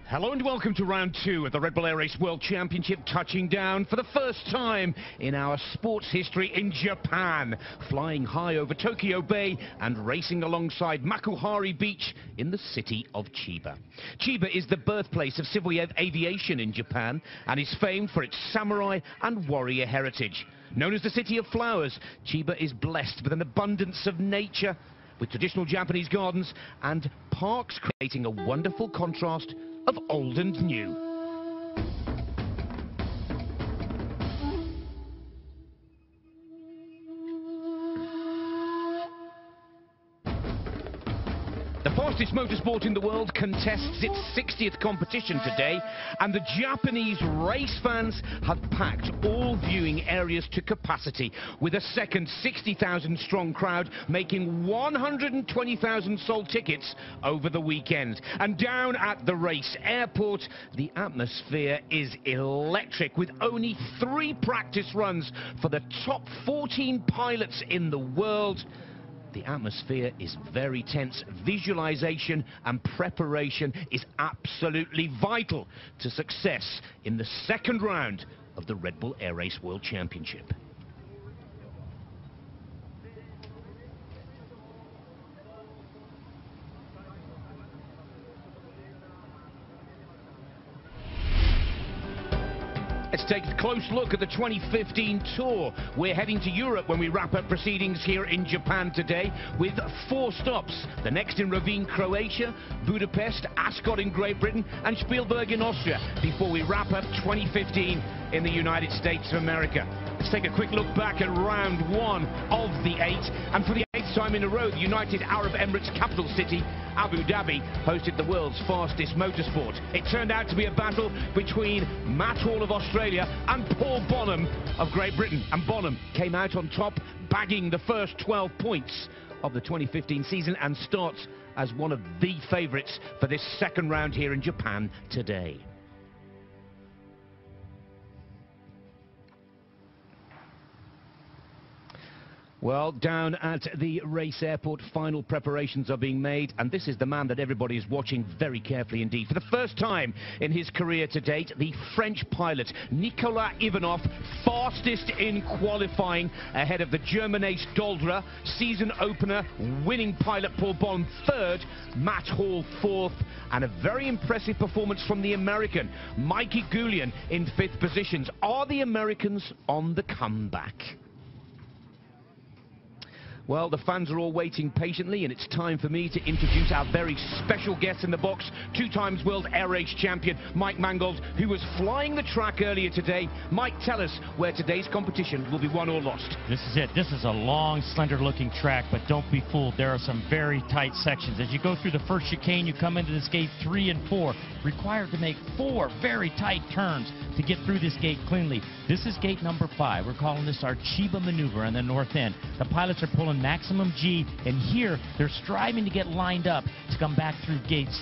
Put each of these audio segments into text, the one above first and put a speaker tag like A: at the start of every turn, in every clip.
A: Hello and welcome to round 2 of the Red Bull Air Race World Championship, touching down for the first time in our sports history in Japan, flying high over Tokyo Bay and racing alongside Makuhari Beach in the city of Chiba. Chiba is the birthplace of civil aviation in Japan and is famed for its samurai and warrior heritage. Known as the City of Flowers, Chiba is blessed with an abundance of nature, with traditional Japanese gardens and parks creating a wonderful contrast of old and new. The fastest motorsport in the world contests its 60th competition today, and the Japanese race fans have packed all viewing areas to capacity, with a second 60,000 strong crowd making 120,000 sold tickets over the weekend. And down at the race airport, the atmosphere is electric, with only 3 practice runs for the top 14 pilots in the world. The atmosphere is very tense. Visualization and preparation is absolutely vital to success in the second round of the Red Bull Air Race World Championship. Let's take a close look at the 2015 tour. We're heading to Europe when we wrap up proceedings here in Japan today with 4 stops. The next in Ravine, Croatia, Budapest, Ascot in Great Britain and Spielberg in Austria before we wrap up 2015 in the United States of America. Let's take a quick look back at round 1 of the 8, and for the 8th time in a row, the United Arab Emirates capital city, Abu Dhabi, hosted the world's fastest motorsport. It turned out to be a battle between Matt Hall of Australia and Paul Bonham of Great Britain, and Bonham came out on top, bagging the first 12 points of the 2015 season and starts as one of the favourites for this second round here in Japan today. Well, down at the race airport, final preparations are being made, and this is the man that everybody is watching very carefully indeed. For the first time in his career to date, the French pilot Nicolas Ivanov, fastest in qualifying ahead of the German ace Doldra, season opener winning pilot Paul Bonham 3rd, Matt Hall 4th, and a very impressive performance from the American Mikey Goulian in 5th positions. Are the Americans on the comeback? Well, the fans are all waiting patiently, and it's time for me to introduce our very special guest in the box, 2 times world air race champion, Mike Mangold, who was flying the track earlier today. Mike, tell us where today's competition will be won or lost.
B: This is it. This is a long, slender-looking track, but don't be fooled. There are some very tight sections. As you go through the first chicane, you come into this gate 3 and 4, required to make 4 very tight turns to get through this gate cleanly. This is gate number 5. We're calling this our Chiba maneuver on the north end. The pilots are pulling maximum G, and here they're striving to get lined up to come back through gates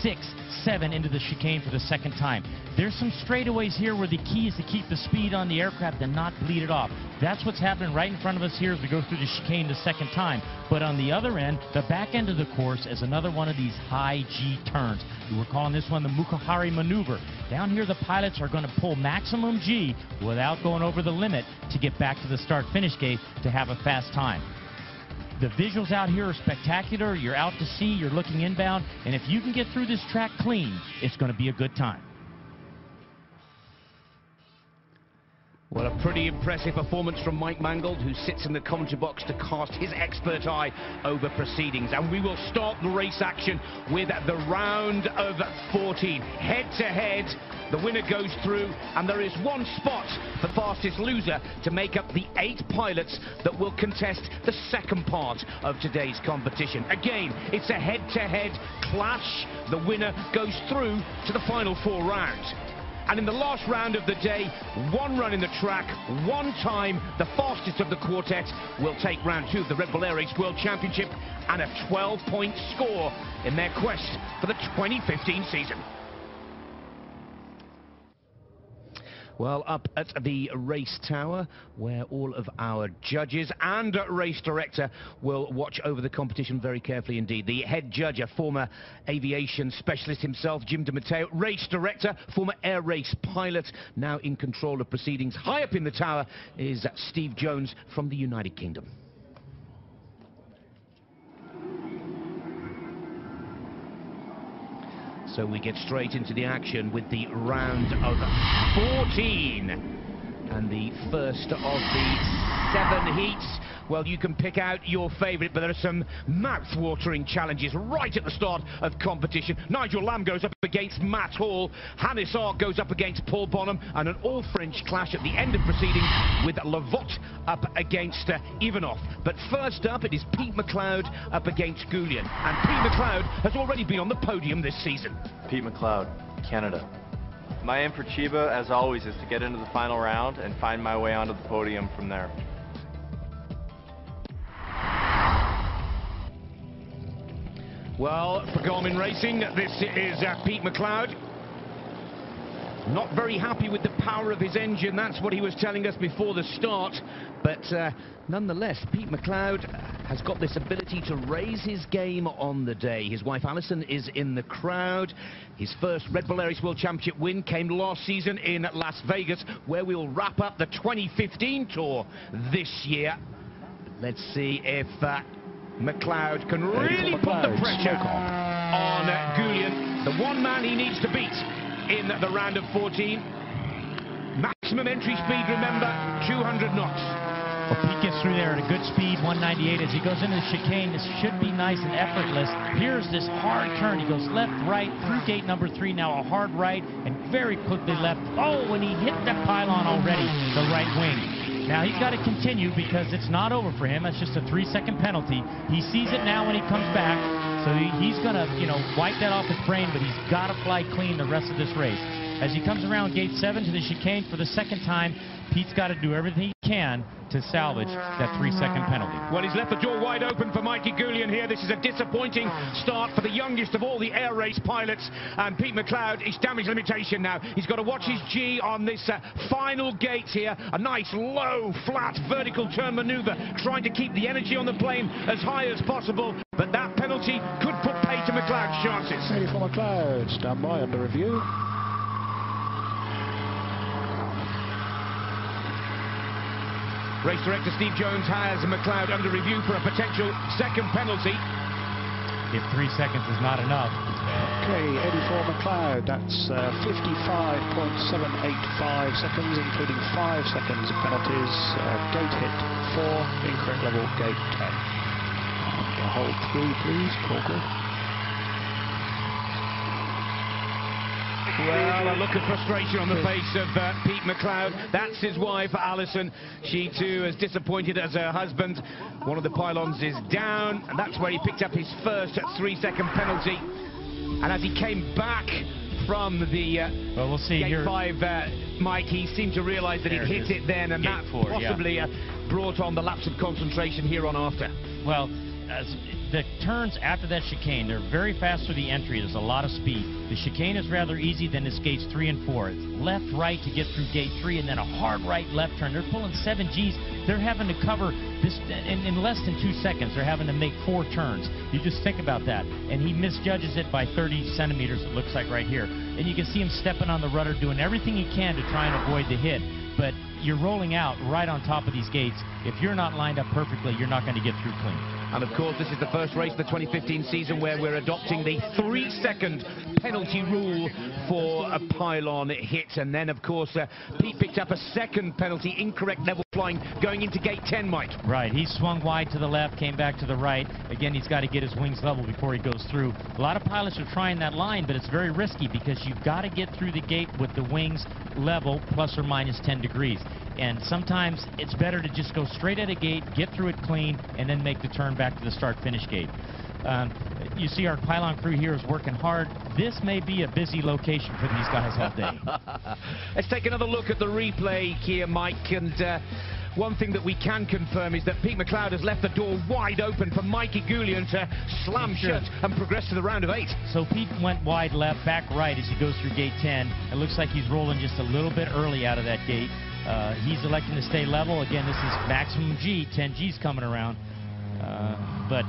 B: 6, 7 into the chicane for the second time. There's some straightaways here where the key is to keep the speed on the aircraft and not bleed it off. That's what's happening right in front of us here as we go through the chicane the second time. But on the other end, the back end of the course is another one of these high G turns. We're calling this one the Makuhari maneuver. Down here, the pilots are going to pull maximum G without going over the limit to get back to the start-finish gate to have a fast time. The visuals out here are spectacular. You're out to sea, you're looking inbound, and if you can get through this track clean, it's going to be a good time.
A: Well, a pretty impressive performance from Mike Mangold, who sits in the commentary box to cast his expert eye over proceedings. And we will start the race action with the round of 14. Head-to-head, the winner goes through, and there is 1 spot for fastest loser to make up the 8 pilots that will contest the second part of today's competition. Again, it's a head-to-head clash. The winner goes through to the final 4 rounds. And in the last round of the day, 1 run in the track, 1 time, the fastest of the quartet will take round 2 of the Red Bull Air Race World Championship and a 12-point score in their quest for the 2015 season. Well, up at the race tower, where all of our judges and race director will watch over the competition very carefully indeed. The head judge, a former aviation specialist himself, Jim DeMatteo. Race director, former air race pilot, now in control of proceedings. High up in the tower is Steve Jones from the United Kingdom. So we get straight into the action with the round of 14 and the first of the 7 heats. Well, you can pick out your favourite, but there are some mouth-watering challenges right at the start of competition. Nigel Lamb goes up against Matt Hall, Hannes Ark goes up against Paul Bonham, and an all-French clash at the end of proceedings with Lavotte up against Ivanov. But first up, it is Pete McLeod up against Goulian, and Pete McLeod has already been on the podium this season.
C: Pete McLeod, Canada. My aim for Chiba, as always, is to get into the final round and find my way onto the podium from there.
A: Well, for Garmin Racing, this is Pete McLeod. Not very happy with the power of his engine, that's what he was telling us before the start. But nonetheless, Pete McLeod has got this ability to raise his game on the day. His wife Alison is in the crowd. His first Red Bull Air Race World Championship win came last season in Las Vegas, where we'll wrap up the 2015 Tour this year. Let's see if McLeod can really put the pressure on Goulian, the one man he needs to beat in the round of 14. Maximum entry speed, remember, 200 knots.
B: Well, Pete gets through there at a good speed, 198. As he goes into the chicane, this should be nice and effortless. Here's this hard turn. He goes left, right, through gate number 3, now a hard right, and very quickly left. Oh, and he hit the pylon already, the right wing. Now he's got to continue because it's not over for him. That's just a 3-second penalty. He sees it now when he comes back, so he's going to, wipe that off his brain, but he's got to fly clean the rest of this race. As he comes around gate 7 to the chicane for the second time, Pete's got to do everything he can to salvage that 3-second penalty.
A: Well, he's left the door wide open for Mikey Goulian here. This is a disappointing start for the youngest of all the air race pilots. And Pete McLeod, it's damage limitation now. He's got to watch his G on this final gate here. A nice, low, flat, vertical turn maneuver, trying to keep the energy on the plane as high as possible. But that penalty could put pay to McLeod's chances.
D: Ready for McLeod, stand by under review.
A: Race director Steve Jones has McLeod under review for a potential second penalty.
B: If 3 seconds is not enough.
D: Okay, 84 McLeod, that's 55.785 seconds, including 5 seconds of penalties. Gate hit 4, incorrect level, gate 10. Hold 3, please, Corporal.
A: Well, a look of frustration on the face of Pete McLeod. That's his wife, Alison. She, too, is disappointed as her husband. One of the pylons is down, and that's where he picked up his first 3-second penalty. And as he came back from the
B: well, we'll see
A: gate
B: here.
A: 5, Mike, he seemed to realise that he'd hit it then, and that possibly brought on the lapse of concentration here on after.
B: Well, the turns after that chicane, they're very fast through the entry. There's a lot of speed. The chicane is rather easy, then it's gates 3 and 4. It's left, right to get through gate 3, and then a hard right, left turn. They're pulling 7 Gs. They're having to cover this in less than 2 seconds. They're having to make 4 turns. You just think about that. And he misjudges it by 30 centimeters, it looks like right here. And you can see him stepping on the rudder, doing everything he can to try and avoid the hit. But you're rolling out right on top of these gates. If you're not lined up perfectly, you're not going to get through clean.
A: And of course, this is the first race of the 2015 season where we're adopting the 3-second penalty rule for a pylon hit. And then, of course, Pete picked up a second penalty, incorrect level flying, going into gate 10, Mike.
B: Right, he swung wide to the left, came back to the right. Again, he's got to get his wings level before he goes through. A lot of pilots are trying that line, but it's very risky because you've got to get through the gate with the wings level, plus or minus 10 degrees. And sometimes it's better to just go straight at a gate, get through it clean, and then make the turn back to the start-finish gate. You see our pylon crew here is working hard. This may be a busy location for these guys all day.
A: Let's take another look at the replay here, Mike. And one thing that we can confirm is that Pete McLeod has left the door wide open for Mikey Goulian to slam shut and progress to the round of 8.
B: So Pete went wide left, back right as he goes through gate 10. It looks like he's rolling just a little bit early out of that gate. He's electing to stay level. Again, this is maximum G, 10 G's coming around. But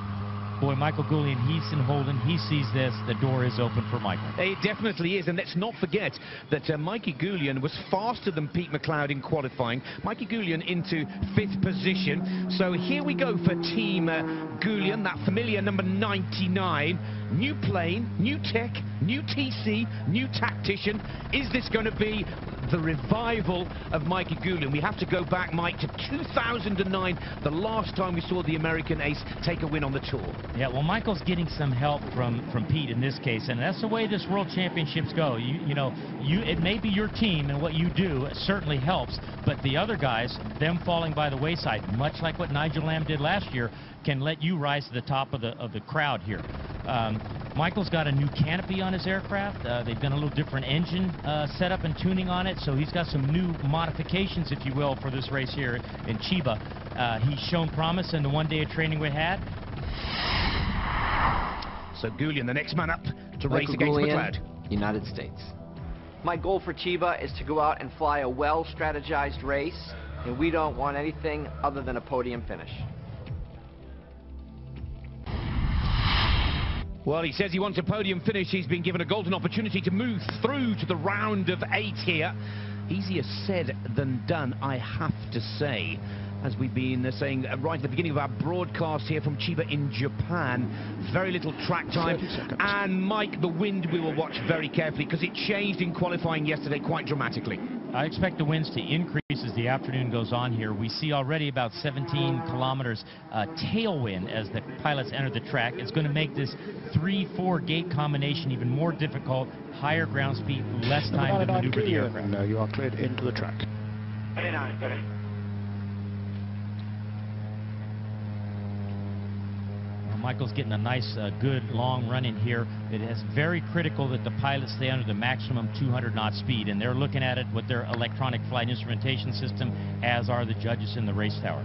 B: boy, Michael Goulian, he's in Holden. He sees this. The door is open for Michael.
A: It definitely is, and let's not forget that Mikey Goulian was faster than Pete McLeod in qualifying. Mikey Goulian into 5th position. So here we go for Team Goulian, that familiar number 99. New plane, new tech, new TC, new tactician. Is this going to be the revival of Mikey Goulian? We have to go back, Mike, to 2009, the last time we saw the American ace take a win on the tour.
B: Yeah, well, Michael's getting some help from Pete in this case, and that's the way this World Championships go. It may be your team, and what you do certainly helps, but the other guys, them falling by the wayside, much like what Nigel Lamb did last year, can let you rise to the top of the crowd here. Michael's got a new canopy on his aircraft. They've done a little different engine setup and tuning on it, so he's got some new modifications, if you will, for this race here in Chiba. He's shown promise in the 1 day of training we had.
A: So Goulian, the next man up to race against McLeod.
E: United States. My goal for Chiba is to go out and fly a well-strategized race, and we don't want anything other than a podium finish.
A: Well, he says he wants a podium finish. He's been given a golden opportunity to move through to the round of 8 here. Easier said than done, I have to say. As we've been saying right at the beginning of our broadcast here from Chiba in Japan, very little track time. And Mike, the wind we will watch very carefully because it changed in qualifying yesterday quite dramatically.
B: I expect the winds to increase as the afternoon goes on here. We see already about 17 kilometers tailwind as the pilots enter the track. It's going to make this 3-4 gate combination even more difficult. Higher ground speed, less time to maneuver the aircraft.
D: No, you are cleared into the track.
B: Michael's getting a nice, good, long run in here. It is very critical that the pilots stay under the maximum 200 knot speed, and they're looking at it with their electronic flight instrumentation system, as are the judges in the race tower.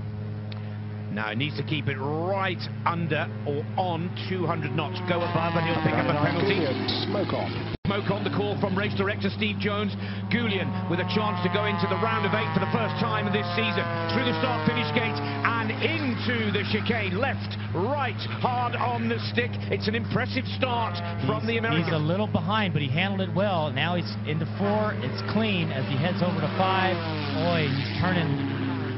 A: Now, it needs to keep it right under or on 200 knots. Go above and he'll pick up a penalty.
D: Smoke on.
A: Smoke on, the call from race director Steve Jones. Goulian with a chance to go into the round of 8 for the first time this season. Through the start-finish gate and into the chicane. Left, right, hard on the stick. It's an impressive start from the American.
B: He's a little behind, but he handled it well. Now he's into 4. It's clean as he heads over to 5. Boy, he's turning.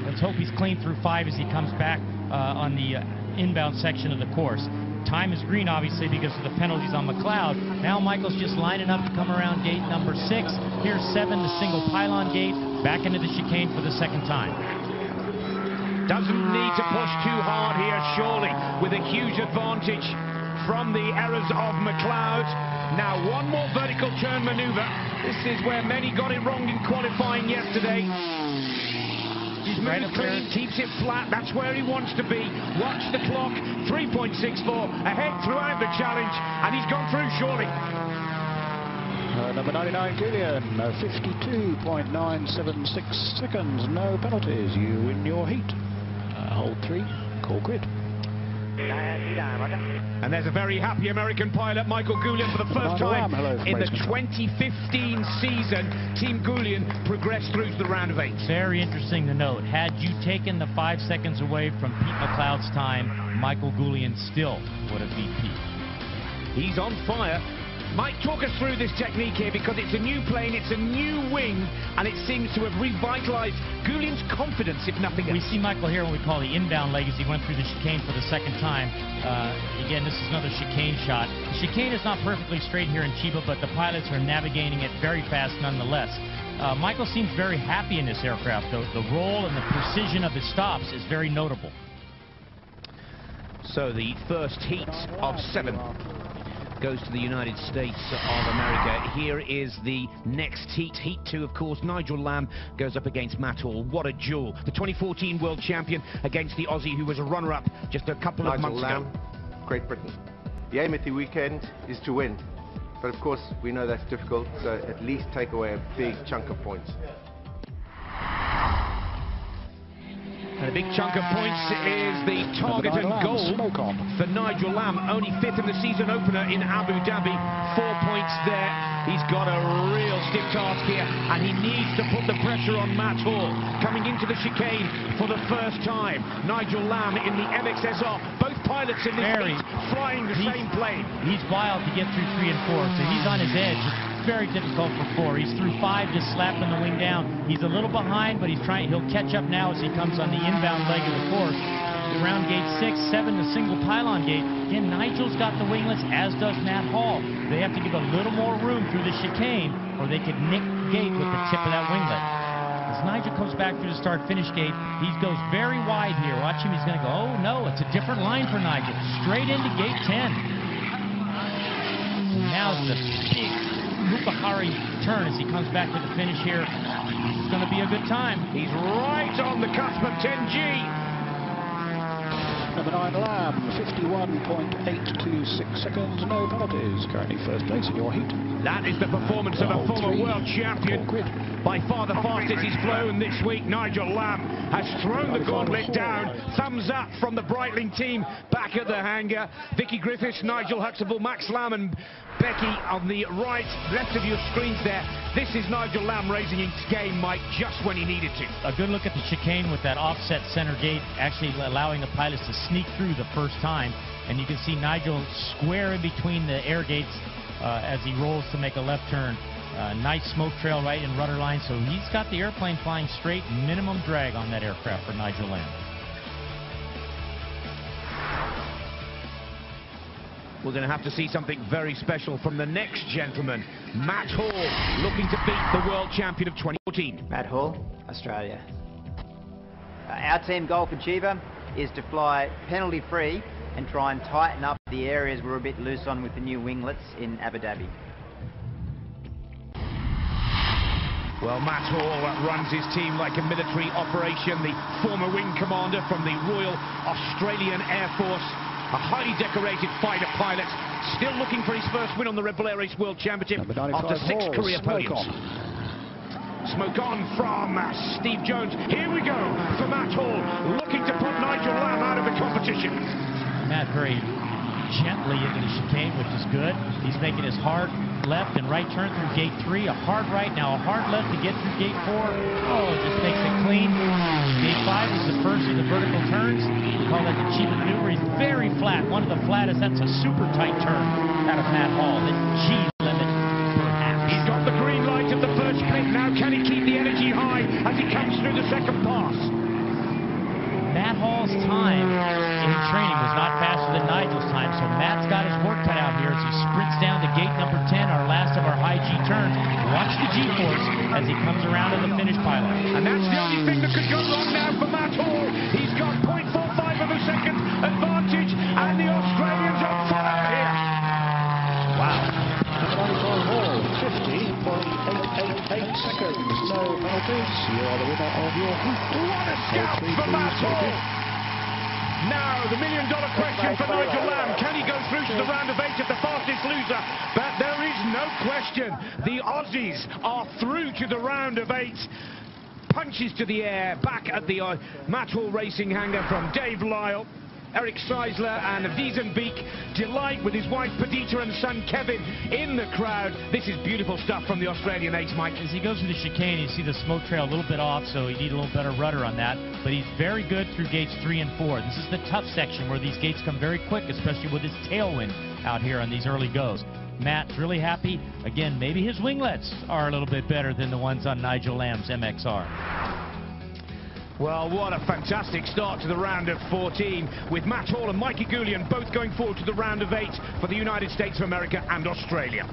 B: Let's hope he's clean through 5 as he comes back on the inbound section of the course. Time is green, obviously, because of the penalties on McLeod. Now Michael's just lining up to come around gate number 6. Here's 7, the single pylon gate, back into the chicane for the second time.
A: Doesn't need to push too hard here, surely, with a huge advantage from the errors of McLeod. Now one more vertical turn maneuver. This is where many got it wrong in qualifying yesterday. He's
B: right
A: moved
B: up
A: clean,
B: there.
A: keeps it flat. That's where he wants to be. Watch the clock. 3.64 ahead throughout the challenge, and he's gone through surely.
D: Number 99, Goulian, 52.976 seconds. No penalties. You win your heat. Hold 3. Call grid.
A: And there's a very happy American pilot, Michael Goulian, for the first time in the 2015 season. Team Goulian progressed through to the round of 8.
B: Very interesting to note. Had you taken the 5 seconds away from Pete McLeod's time, Michael Goulian still would have beat Pete.
A: He's on fire. Mike, talk us through this technique here, because it's a new plane, it's a new wing, and it seems to have revitalized Goulian's confidence, if nothing else.
B: We see Michael here when we call the inbound leg as he went through the chicane for the second time. Again, this is another chicane shot. The chicane is not perfectly straight here in Chiba, but the pilots are navigating it very fast nonetheless. Michael seems very happy in this aircraft, though. The roll and the precision of his stops is very notable.
A: So the first heat of 7 goes to the United States of America. Here is the next heat. Heat 2, of course. Nigel Lamb goes up against Matt Hall. What a duel. The 2014 world champion against the Aussie who was a runner-up just a couple of months ago.
F: Great Britain. The aim at the weekend is to win. But of course, we know that's difficult, so at least take away a big chunk of points.
A: And a big chunk of points is the target and goal for Nigel Lamb, only 5th in the season opener in Abu Dhabi. 4 points there. He's got a real stiff task here, and he needs to put the pressure on Matt Hall. Coming into the chicane for the first time, Nigel Lamb in the MXSR. Both pilots in this heat flying the same plane.
B: He's wild to get through 3 and 4, so he's on his edge. It's very difficult for 4. He's through 5, just slapping the wing down. He's a little behind, but he's trying. He'll catch up now as he comes on the inbound leg of the course. Around gate 6, 7, the single pylon gate. Again, Nigel's got the winglets, as does Matt Hall. They have to give a little more room through the chicane, or they could nick gate with the tip of that winglet. As Nigel comes back through the start-finish gate, he goes very wide here. Watch him, he's going to go, oh no, it's a different line for Nigel. Straight into gate 10. Now it's the big Mukahari turn as he comes back to the finish here. It's going to be a good time.
A: He's right on the cusp of 10G.
D: Number 9 Lamb, 51.826 seconds, no penalties. Currently first place in your heat.
A: That is the performance of a former world champion. By far the fastest he's flown this week. Nigel Lamb has thrown the gauntlet down. Thumbs up from the Breitling team back at the hangar. Vicky Griffiths, Nigel Huxtable, Max Lamb and Becky on the right, left of your screens there. This is Nigel Lamb raising his game, Mike, just when he needed to.
B: A good look at the chicane with that offset center gate, actually allowing the pilots to sneak through the first time. And you can see Nigel square in between the air gates as he rolls to make a left turn. Nice smoke trail right in rudder line, so he's got the airplane flying straight, minimum drag on that aircraft for Nigel Lamb.
A: We're going to have to see something very special from the next gentleman, Matt Hall, looking to beat the world champion of 2014.
G: Matt Hall, Australia. Our team goal for Chiba is to fly penalty-free and try and tighten up the areas we're a bit loose on with the new winglets in Abu Dhabi.
A: Well, Matt Hall runs his team like a military operation, the former wing commander from the Royal Australian Air Force, a highly decorated fighter pilot, still looking for his first win on the Red Bull Air Race World Championship after 6 career podiums. Smoke on from Steve Jones. Here we go for Matt Hall, looking to put Nigel Lamb out of the competition.
B: Matt very gently into the chicane, which is good. He's making his hard left and right turn through gate 3, a hard right, now a hard left to get through gate 4. Oh, just makes it clean. Gate 5 is the first of the vertical turns. We call that the Chiba maneuver. He's very flat, one of the flattest. That's a super tight turn out of Matt Hall. The G limit, perhaps.
A: He's got the green light of the first split. Now can he keep the energy high as he comes through the second pass?
B: Matt Hall's time in training was not faster than Nigel's time, so Matt's got his work cut out here as he sprints down to gate number 10, our last of our high G turns. Watch the G-force as he comes around to the finish pylon.
A: And that's the only thing that could go wrong now for Matt Hall. He's got 0.45 of a second advantage, and the Australians are fire here.
B: Wow.
D: Hall, 50.888 seconds, no penalties. You are the winner of your heat.
A: What a scout for Matt Hall. Now, the million-dollar question for Nigel Lamb. Can he go through to the round of 8 as the fastest loser? But there is no question. The Aussies are through to the round of 8. Punches to the air, back at the Matt Hall Racing hangar from Dave Lyle, Eric Seisler and Wiesenbeek. Delight with his wife Perdita and son Kevin in the crowd. This is beautiful stuff from the Australian ace, Mike.
B: As he goes through the chicane, you see the smoke trail a little bit off, so you need a little better rudder on that. But he's very good through gates 3 and 4. This is the tough section where these gates come very quick, especially with his tailwind out here on these early goes. Matt's really happy. Again, maybe his winglets are a little bit better than the ones on Nigel Lamb's MXR.
A: Well, what a fantastic start to the round of 14, with Matt Hall and Mikey Goulian both going forward to the round of 8 for the United States of America and Australia.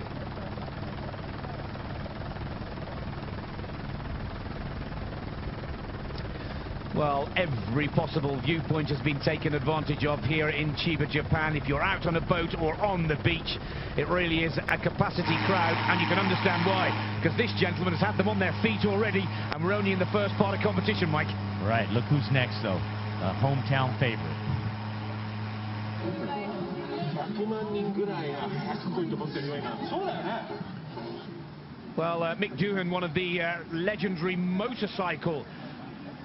A: Well, every possible viewpoint has been taken advantage of here in Chiba, Japan. If you're out on a boat or on the beach, it really is a capacity crowd, and you can understand why, because this gentleman has had them on their feet already, and we're only in the first part of competition, Mike.
B: Right, look who's next, though. A hometown favorite.
A: Well, Mick Doohan, one of the legendary motorcycle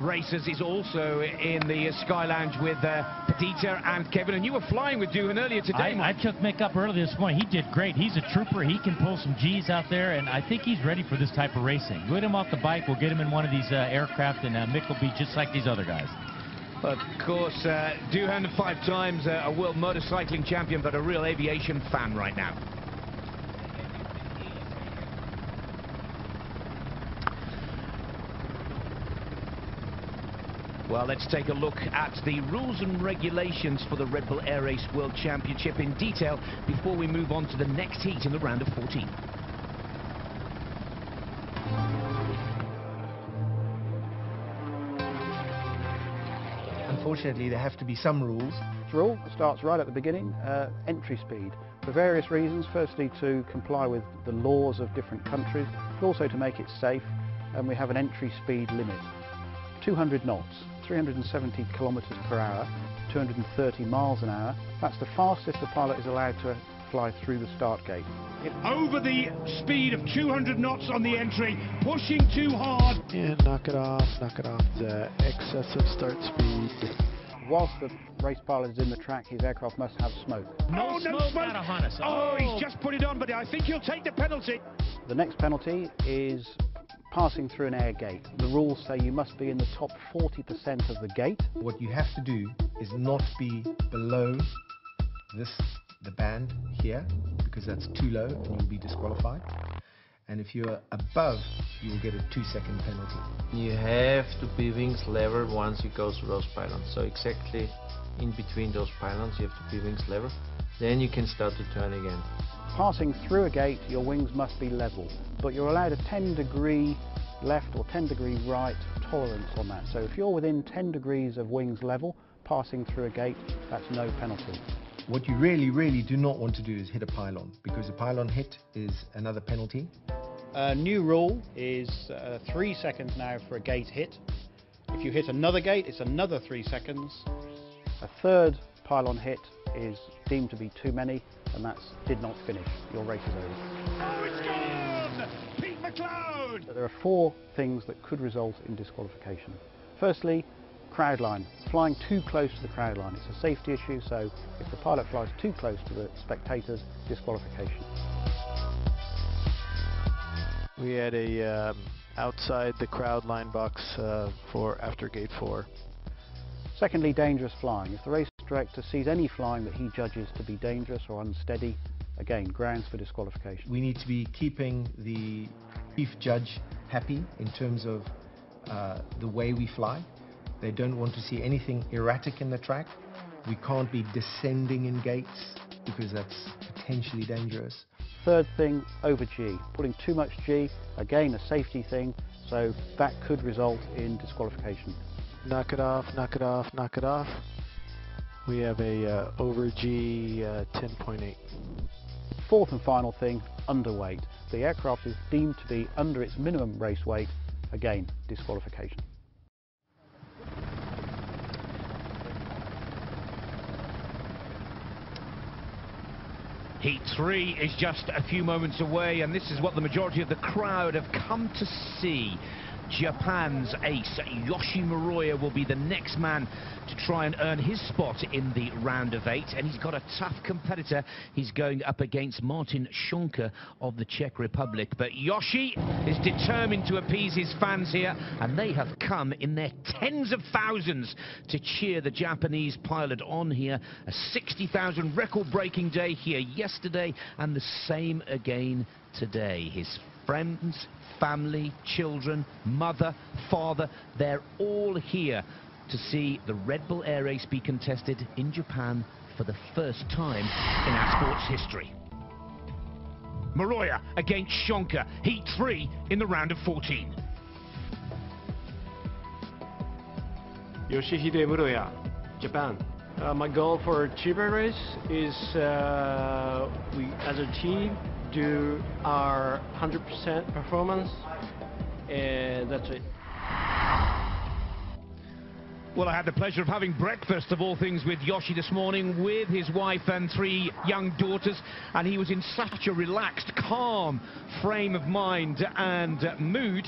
A: racers is also in the Sky Lounge with Perdita and Kevin. And you were flying with Doohan earlier today,
B: I took Mick up earlier this morning. He did great. He's a trooper. He can pull some G's out there, and I think he's ready for this type of racing. Get him off the bike. We'll get him in one of these aircraft, and Mick will be just like these other guys.
A: Of course, Doohan, 5 times a world motorcycling champion, but a real aviation fan right now. Well, let's take a look at the rules and regulations for the Red Bull Air Race World Championship in detail before we move on to the next heat in the round of 14.
F: Unfortunately, there have to be some rules.
D: The rule starts right at the beginning, entry speed. For various reasons, firstly to comply with the laws of different countries, but also to make it safe, and we have an entry speed limit. 200 knots, 370 kilometers per hour, 230 miles an hour. That's the fastest the pilot is allowed to fly through the start gate.
A: Over the speed of 200 knots on the entry, pushing too hard.
H: And knock it off the excessive start speed.
D: Whilst the race pilot is in the track, his aircraft must have smoke.
A: No smoke out of harness. Oh, he's just put it on, but I think he'll take the penalty.
D: The next penalty is passing through an air gate. The rules say you must be in the top 40% of the gate.
F: What you have to do is not be below the band here, because that's too low and you'll be disqualified. And if you're above, you will get a 2-second penalty.
I: You have to be wings level once you go through those pylons. So exactly in between those pylons, you have to be wings level. Then you can start to turn again.
D: Passing through a gate, your wings must be level, but you're allowed a 10-degree left or 10-degree right tolerance on that. So if you're within 10 degrees of wings level, passing through a gate, that's no penalty.
F: What you really do not want to do is hit a pylon, because a pylon hit is another penalty.
D: A new rule is 3 seconds now for a gate hit. If you hit another gate, it's another 3 seconds. A third pylon hit is deemed to be too many, and that's did not finish. Your race is over.
A: Oh, it's gone! Pete McLeod!
D: There are 4 things that could result in disqualification. Firstly, crowd line. Flying too close to the crowd line. It's a safety issue, so if the pilot flies too close to the spectators, disqualification.
H: We had a outside the crowd line box for after gate 4.
D: Secondly, dangerous flying. If the race director sees any flying that he judges to be dangerous or unsteady, again, grounds for disqualification.
F: We need to be keeping the chief judge happy in terms of the way we fly. They don't want to see anything erratic in the track. We can't be descending in gates because that's potentially dangerous.
D: Third thing, over G. Putting too much G, again a safety thing, so that could result in disqualification.
H: Knock it off. We have a over G 10.8.
D: Fourth and final thing, underweight. The aircraft is deemed to be under its minimum race weight, again, disqualification.
A: Heat 3 is just a few moments away, and this is what the majority of the crowd have come to see. Japan's ace, Yoshi Miroya, will be the next man to try and earn his spot in the round of 8, and he's got a tough competitor. He's going up against Martin Schonka of the Czech Republic, but Yoshi is determined to appease his fans here, and they have come in their tens of thousands to cheer the Japanese pilot on here. A 60,000 record-breaking day here yesterday, and the same again today. His friends, family, children, mother, father, they're all here to see the Red Bull Air Race be contested in Japan for the first time in our sports history. Miroya against Schonka, Heat 3 in the round of 14.
J: Yoshihide Miroya, Japan. My goal for Chiba race is we as a team do our 100% performance, and that's it.
A: Well, I had the pleasure of having breakfast, of all things, with Yoshi this morning, with his wife and 3 young daughters, and he was in such a relaxed, calm frame of mind and mood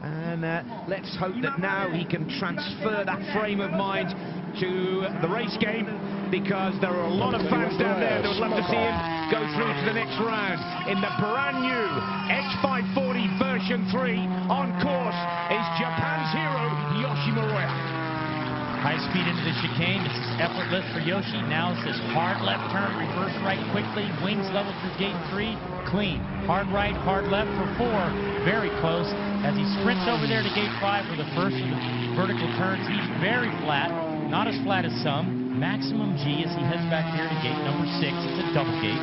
A: And let's hope that now he can transfer that frame of mind to the race game, because there are a lot of fans down there that would love to see him go through to the next round in the brand new H540 version 3. On course is Japan's hero, Yoshi Miroya.
B: High speed into the chicane. This is effortless for Yoshi. Now it's this hard left turn, reverse right quickly. Wings level through gate 3. Clean. Hard right, hard left for 4. Very close. As he sprints over there to gate 5 for the first of the vertical turns, he's very flat. Not as flat as some. Maximum G as he heads back here to gate number 6. It's a double gate.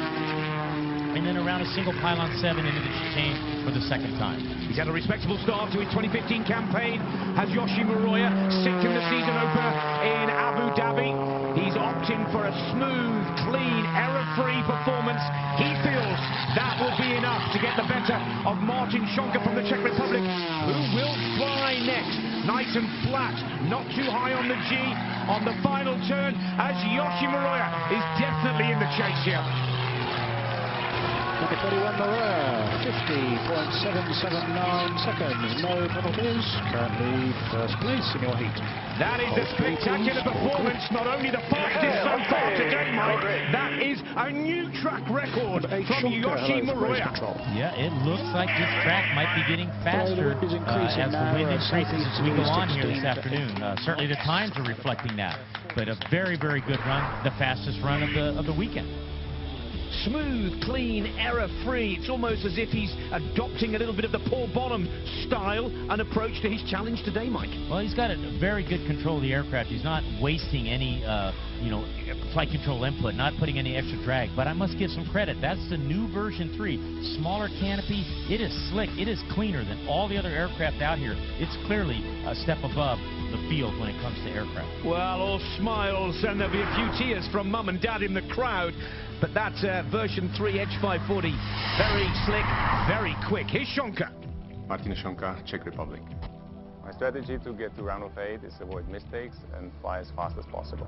B: And then around a single pylon 7 into the chicane for the second time.
A: He's had a respectable start to his 2015 campaign. Has Yoshi Miroya, 6th in the season opener in Abu Dhabi. He's opting for a smooth, clean, error-free performance. He feels that will be enough to get the better of Martin Schonka from the Czech Republic, who will fly next. Nice and flat, not too high on the G on the final turn, as Yoshi Miroya is definitely in the chase here.
D: Number 31 Miroya, 50.779 seconds, no penalties, currently first place in your heat.
A: That is a spectacular performance, not only the fastest so far today, Mike, that is a new track record from Yoshi Miroya.
B: Yeah, it looks like this track might be getting faster as the wind increases as we go on here this afternoon. Certainly the times are reflecting that, but a very, very good run, the fastest run of the weekend.
A: Smooth, clean, error-free. It's almost as if he's adopting a little bit of the Paul Bonham style and approach to his challenge today, Mike.
B: Well, he's got a very good control of the aircraft. He's not wasting any, flight control input, not putting any extra drag. But I must give some credit. That's the new version 3. Smaller canopy. It is slick. It is cleaner than all the other aircraft out here. It's clearly a step above the field when it comes to aircraft.
A: Well, all smiles, and there'll be a few tears from mum and dad in the crowd. But that's version 3 H540. Very slick, very quick. Here's Schonka.
K: Martin Schonka, Czech Republic. My strategy to get to round of 8 is avoid mistakes and fly as fast as possible.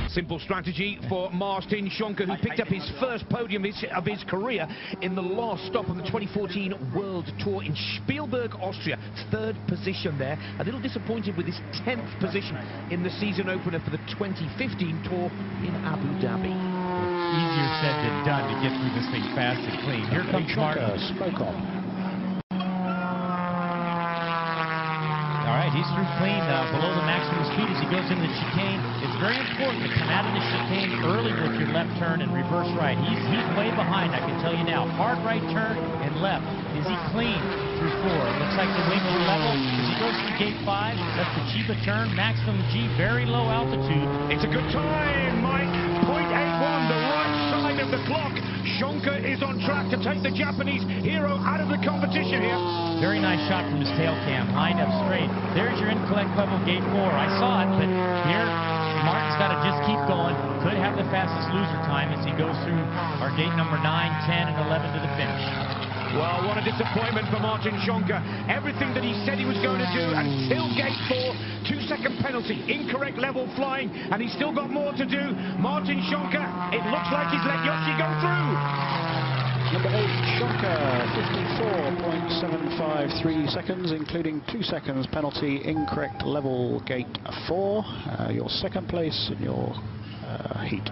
A: Simple strategy for Martin Schonka, who picked up his first podium of his career in the last stop on the 2014 World Tour in Spielberg, Austria. 3rd position there. A little disappointed with his 10th position in the season opener for the 2015 Tour in Abu Dhabi.
B: Easier said than done to get through this thing fast and clean. Here comes Martin.
D: Smoke on.
B: All right, he's through clean, below the maximum speed as he goes into the chicane. It's very important to come out of the chicane early with your left turn and reverse right. He's way behind, I can tell you now. Hard right turn and left. Is he clean through 4? It looks like the wings are level. As he goes through gate 5, that's the Chiba turn, maximum G, very low altitude.
A: It's a good time, Mike. 0.81, the right side of the clock. Schonka is on track to take the Japanese hero out of the competition here.
B: Very nice shot from his tail cam, lined up straight. There's your in-collect level, gate 4. I saw it, but here, Martin's got to just keep going. Could have the fastest loser time as he goes through our gate number 9, 10, and 11 to the finish.
A: Well, what a disappointment for Martin Schonka. Everything that he said he was going to do until gate 4. 2-second penalty, incorrect level flying, and he's still got more to do. Martin Schonka, it looks like he's let Yoshi go through.
D: Number 8, Schonka, 54.753 seconds, including 2 seconds penalty, incorrect level gate 4. Your second place in your heat.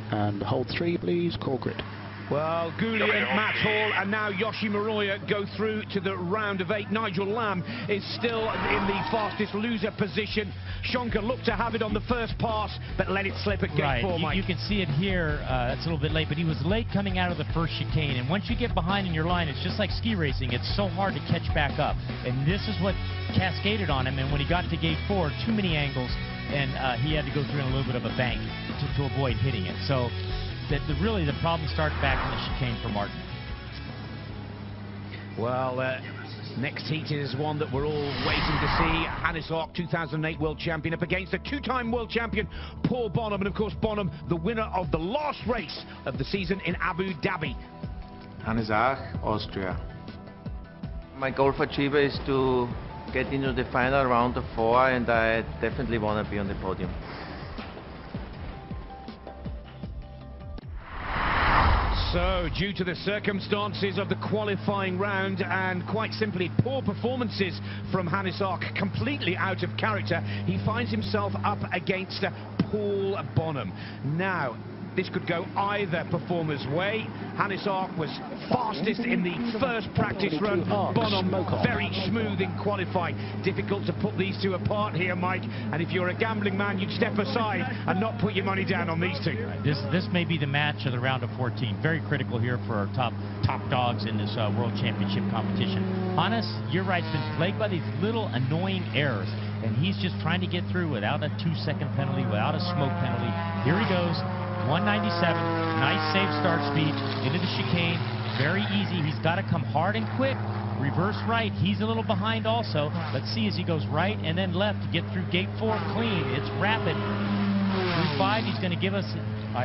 D: And hold 3, please, core grid.
A: Well, Goulian, Matt Hall, and now Yoshi Miroya go through to the round of 8. Nigel Lamb is still in the fastest loser position. Schonka looked to have it on the first pass, but let it slip at gate 4, Mike.
B: You can see it here. That's a little bit late, but he was late coming out of the first chicane. And once you get behind in your line, it's just like ski racing. It's so hard to catch back up. And this is what cascaded on him. And when he got to gate 4, too many angles, and he had to go through in a little bit of a bank to avoid hitting it. So really the problem starts back in the chicane for Martin.
A: Well, next heat is one that we're all waiting to see. Hannes Hauck, 2008 world champion, up against the 2-time world champion Paul Bonham, and of course Bonham, the winner of the last race of the season in Abu Dhabi.
I: Hannes Hauck, Austria.
C: My goal for Chiba is to get into the final round of 4, and I definitely want to be on the podium.
A: So, due to the circumstances of the qualifying round and quite simply poor performances from Hannes Ark, completely out of character, he finds himself up against Paul Bonham. Now, this could go either performer's way. Hannes Ark was fastest in the first practice run. Bonham very smooth in qualifying. Difficult to put these two apart here, Mike. And if you're a gambling man, you'd step aside and not put your money down on these two.
B: This may be the match of the round of 14. Very critical here for our top dogs in this World Championship competition. Hannes, you're right, has been plagued by these little annoying errors. And he's just trying to get through without a 2-second penalty, without a smoke penalty. Here he goes. 197, nice safe start speed into the chicane, very easy. He's got to come hard and quick, reverse right. He's a little behind also. Let's see as he goes right and then left to get through gate 4 clean. It's rapid. Through 5, he's going to give us,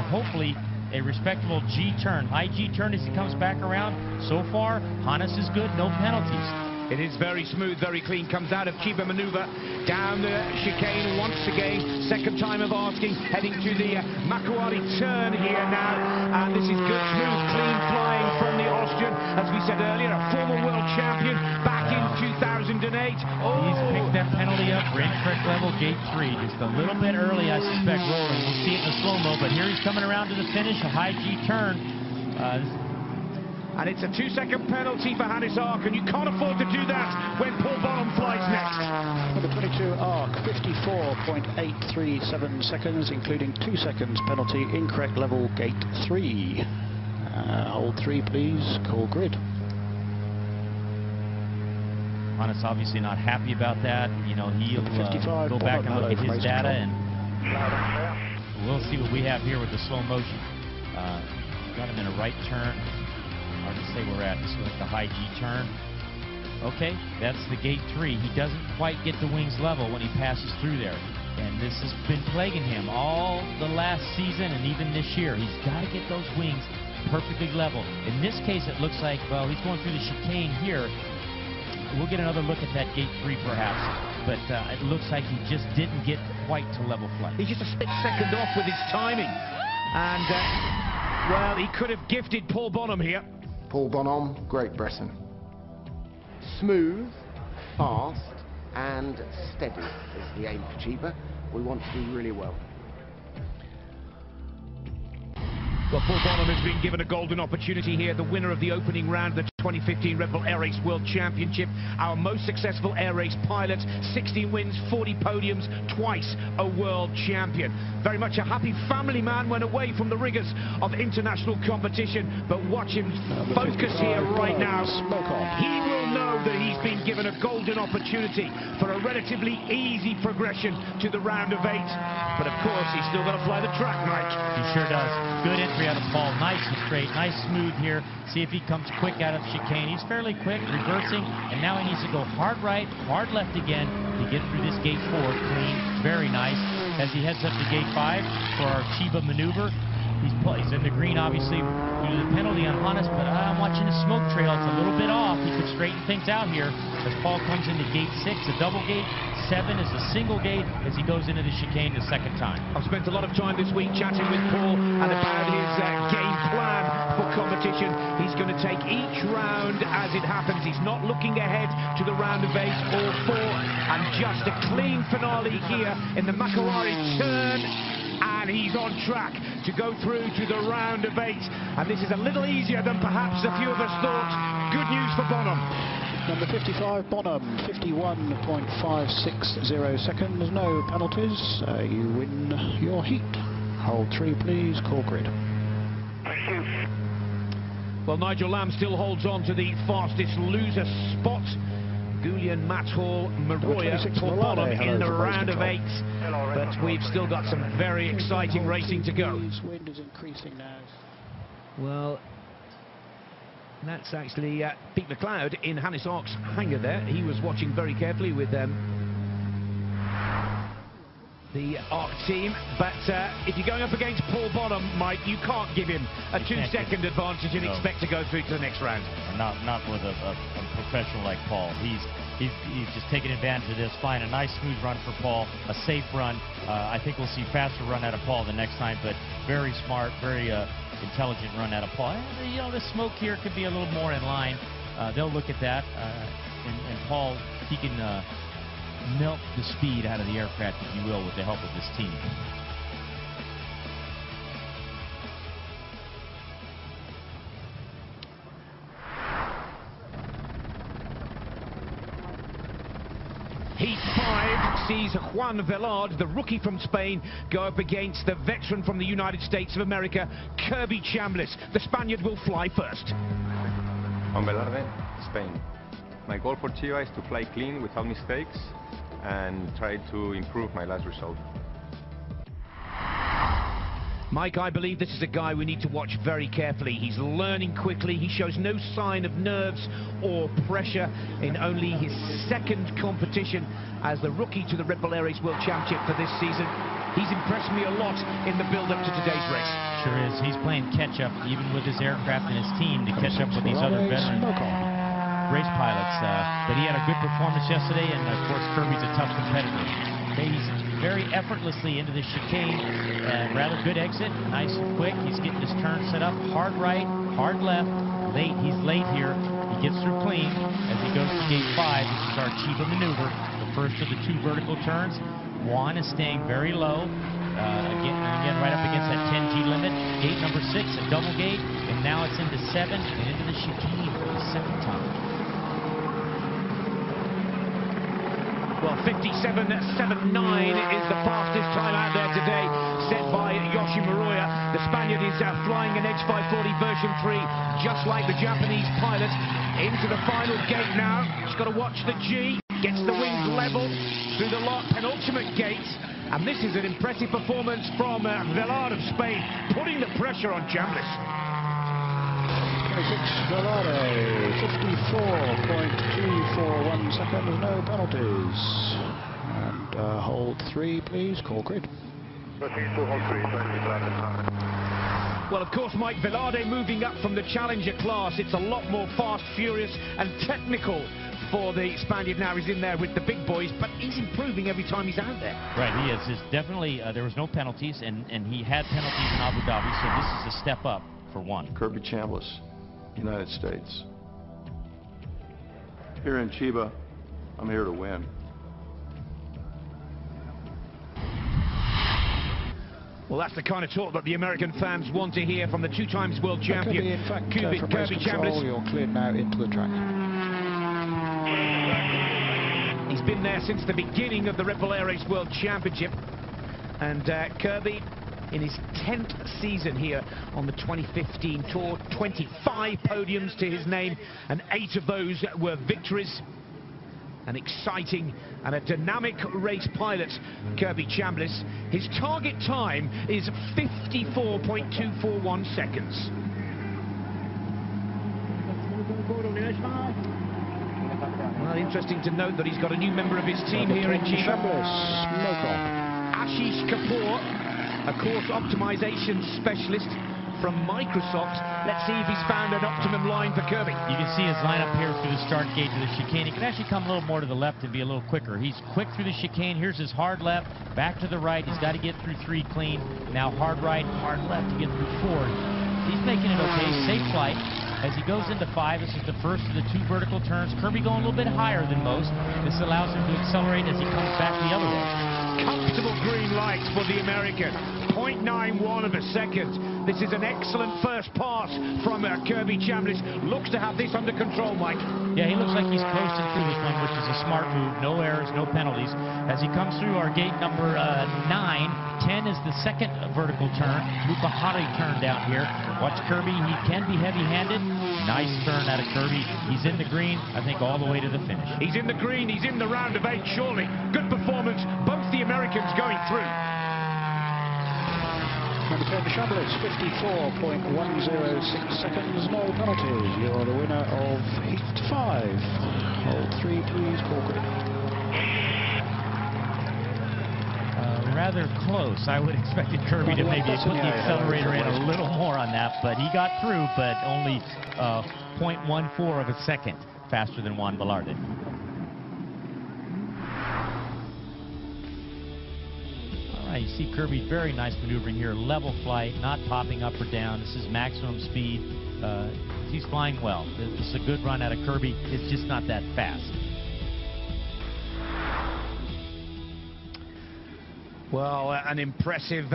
B: hopefully, a respectable G turn. High G turn as he comes back around. So far, Hannes is good, no penalties.
A: It is very smooth, very clean. Comes out of Chiba maneuver, down the chicane once again. Second time of asking, heading to the Makuari turn here now. And this is good, smooth, clean flying from the Austrian. As we said earlier, a former world champion back in 2008.
B: He's picked that penalty up for incorrect level, gate 3. Just a little bit early, I suspect, rolling. We'll see it in the slow-mo, but here he's coming around to the finish, a high G turn.
A: And it's a 2-second penalty for Hannes Ark, and you can't afford to do that when Paul Bonham flies next.
D: Number 22 Ark, 54.837 seconds, including 2 seconds penalty, incorrect level, gate 3. Hold 3, please. Call grid.
B: Hannes obviously not happy about that. You know, he'll go back and look at his data, and we'll see what we have here with the slow motion. Got him in a right turn. Hard to say we're at. This was the high G turn. Okay, that's the gate 3. He doesn't quite get the wings level when he passes through there. And this has been plaguing him all the last season and even this year. He's got to get those wings perfectly level. In this case, it looks like, well, he's going through the chicane here. We'll get another look at that gate 3 perhaps. But it looks like he just didn't get quite to level flight.
A: He's just a split second off with his timing. And, well, he could have gifted Paul Bonham here.
L: Paul Bonham, Great Britain. Smooth, fast and steady is the aim for Chiba. We want to do really well.
A: Well, Paul Bonham has been given a golden opportunity here, the winner of the opening round, the 2015 Red Bull Air Race World Championship, our most successful air race pilot, 16 wins, 40 podiums, twice a world champion. Very much a happy family man, went away from the rigors of international competition, but watch him focus here right now. He will know that he's been given a golden opportunity for a relatively easy progression to the round of 8. But of course, he's still got to fly the track, Mike.
B: He sure does. Good entry out of Paul. Nice and straight, nice smooth here. See if he comes quick out of chicane. He's fairly quick, reversing, and now he needs to go hard right, hard left again to get through this gate 4 clean. Very nice. As he heads up to gate 5 for our Chiba maneuver. He's in the green, obviously, due to the penalty on Hannes, but I'm watching the smoke trail. It's a little bit off. He could straighten things out here as Paul comes into gate 6, a double gate. 7 is a single gate as he goes into the chicane the second time.
A: I've spent a lot of time this week chatting with Paul and about his game plan for competition. He's going to take each round as it happens. He's not looking ahead to the round of 8 or 4. And just a clean finale here in the Makuari turn. And he's on track to go through to the round of 8. And this is a little easier than perhaps a few of us thought. Good news for Bonham.
D: Number 55, Bonham, 51.560 seconds, no penalties. You win your heat. Hold 3, please. Call grid.
A: Well, Nigel Lamb still holds on to the fastest loser spot. Gulian, Mathall, Maroya for Bonham in the round of 8. But we've still got some very exciting racing to go.
D: Wind is increasing now.
A: Well, that's actually Pete McLeod in Hannes Ark's hangar there. He was watching very carefully with the Ark team. But if you're going up against Paul Bonham, Mike, you can't give him a 2-second advantage and expect to go through to the next round.
B: Not with a professional like Paul. He's just taking advantage of this, flying a nice smooth run for Paul, a safe run. I think we'll see faster run out of Paul the next time, but very smart, very intelligent run out of Paul. And, you know, the smoke here could be a little more in line. They'll look at that, and Paul, he can milk the speed out of the aircraft, if you will, with the help of his team.
A: Heat 5 sees Juan Velard, the rookie from Spain, go up against the veteran from the United States of America, Kirby Chambliss. The Spaniard will fly first.
K: Juan Velarde, Spain. My goal for Chiba is to fly clean without mistakes and try to improve my last result.
A: Mike, I believe this is a guy we need to watch very carefully. He's learning quickly. He shows no sign of nerves or pressure in only his second competition as the rookie to the Ripple Air Race World Championship for this season. He's impressed me a lot in the build-up to today's race.
B: Sure is. He's playing catch-up, even with his aircraft and his team, to catch up with these other veteran race pilots. But he had a good performance yesterday, and of course Kirby's a tough competitor. He's very effortlessly into the chicane, and rather good exit, nice and quick. He's getting his turn set up, hard right, hard left, late. He's late here. He gets through clean as he goes to gate 5. This is our Chiba maneuver, the first of the 2 vertical turns. Juan is staying very low, again right up against that 10G limit. Gate number 6, a double gate, and now it's into 7 and into the chicane for the second time.
A: Well, 57.79 is the fastest time out there today, set by Yoshi Muroya. The Spaniard is flying an Edge 540 version 3, just like the Japanese pilot. Into the final gate now. He's got to watch the G, gets the wings level through the penultimate gate. And this is an impressive performance from Velard of Spain, putting the pressure on Chambliss.
D: 26 Velade, 54.241 seconds, no penalties. And hold 3, please, call grid.
A: Well, of course, Mike, Velade moving up from the Challenger class. It's a lot more fast, furious, and technical for the Spaniard now. He's in there with the big boys, but he's improving every time he's out there.
B: Right, he is. It's definitely, there was no penalties, and he had penalties in Abu Dhabi, so this is a step up for Juan.
M: Kirby Chambliss, United States. Here in Chiba, I'm here to win.
A: Well, that's the kind of talk that the American fans want to hear from the 2 times world champion,
D: In fact,
A: Kirby Chambliss.
D: You're cleared now into the track.
A: He's been there since the beginning of the Ripple Air Race World Championship. And Kirby, in his 10th season here on the 2015 tour, 25 podiums to his name, and 8 of those were victories. An exciting and a dynamic race pilot, Kirby Chambliss. His target time is 54.241 seconds. Well, interesting to note that he's got a new member of his team here in Chiba. Ashish Kapoor, a course optimization specialist from Microsoft. Let's see if he's found an optimum line for Kirby.
B: You can see his lineup here through the start gate to the chicane. He can actually come a little more to the left and be a little quicker. He's quick through the chicane. Here's his hard left, back to the right. He's got to get through 3 clean. Now hard right, hard left to get through 4. He's making it okay. Safe flight. As he goes into 5, this is the first of the 2 vertical turns. Kirby going a little bit higher than most. This allows him to accelerate as he comes back the other way.
A: Comfortable green lights for the American. 0.91 of a second. This is an excellent first pass from Kirby Chambliss. Looks to have this under control, Mike.
B: Yeah, he looks like he's coasting through this one, which is a smart move. No errors, no penalties. As he comes through our gate number 9, 10 is the second vertical turn. Mukahari turn down here. Watch Kirby. He can be heavy-handed. Nice turn out of Kirby. He's in the green, I think, all the way to the finish.
A: He's in the green. He's in the round of 8, surely. Good performance. Both the Americans going through.
D: Number 10, Chambliss, 54.106 seconds, no penalties. You're the winner of Heat 5. Hold 3, please, call grid.
B: Rather close. I would have expected Kirby to maybe put the accelerator in a little more on that, but he got through, but only 0.14 of a second faster than Juan Velarde. You see Kirby, very nice maneuvering here, level flight, not popping up or down. This is maximum speed. He's flying well. This is a good run out of Kirby. It's just not that fast.
A: Well, an impressive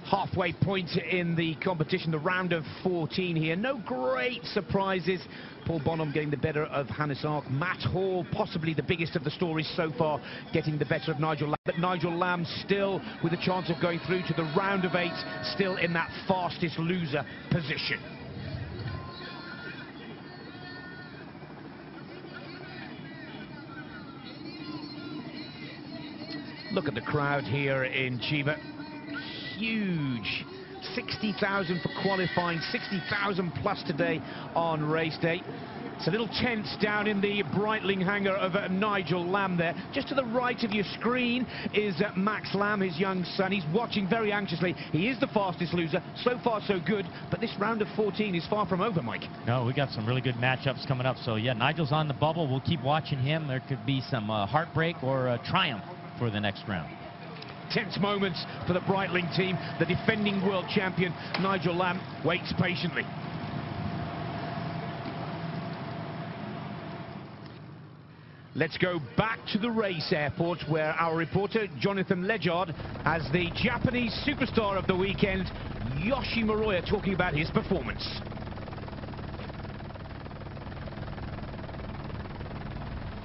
A: halfway point in the competition, the round of 14 here. No great surprises. Paul Bonham getting the better of Hannes Ark. Matt Hall, possibly the biggest of the stories so far, getting the better of Nigel Lamb. But Nigel Lamb still with a chance of going through to the round of 8, still in that fastest loser position. Look at the crowd here in Chiba. Huge. 60,000 for qualifying, 60,000 plus today on race day. It's a little tense down in the Breitling hangar of Nigel Lamb there. Just to the right of your screen is Max Lamb, his young son. He's watching very anxiously. He is the fastest loser. So far, so good. But this round of 14 is far from over, Mike.
B: No, we got some really good matchups coming up. So, yeah, Nigel's on the bubble. We'll keep watching him. There could be some heartbreak or triumph for the next round.
A: Tense moments for the Breitling team. The defending world champion, Nigel Lamb, waits patiently. Let's go back to the race airport where our reporter Jonathan Ledyard has the Japanese superstar of the weekend, Yoshi Moroya, talking about his performance.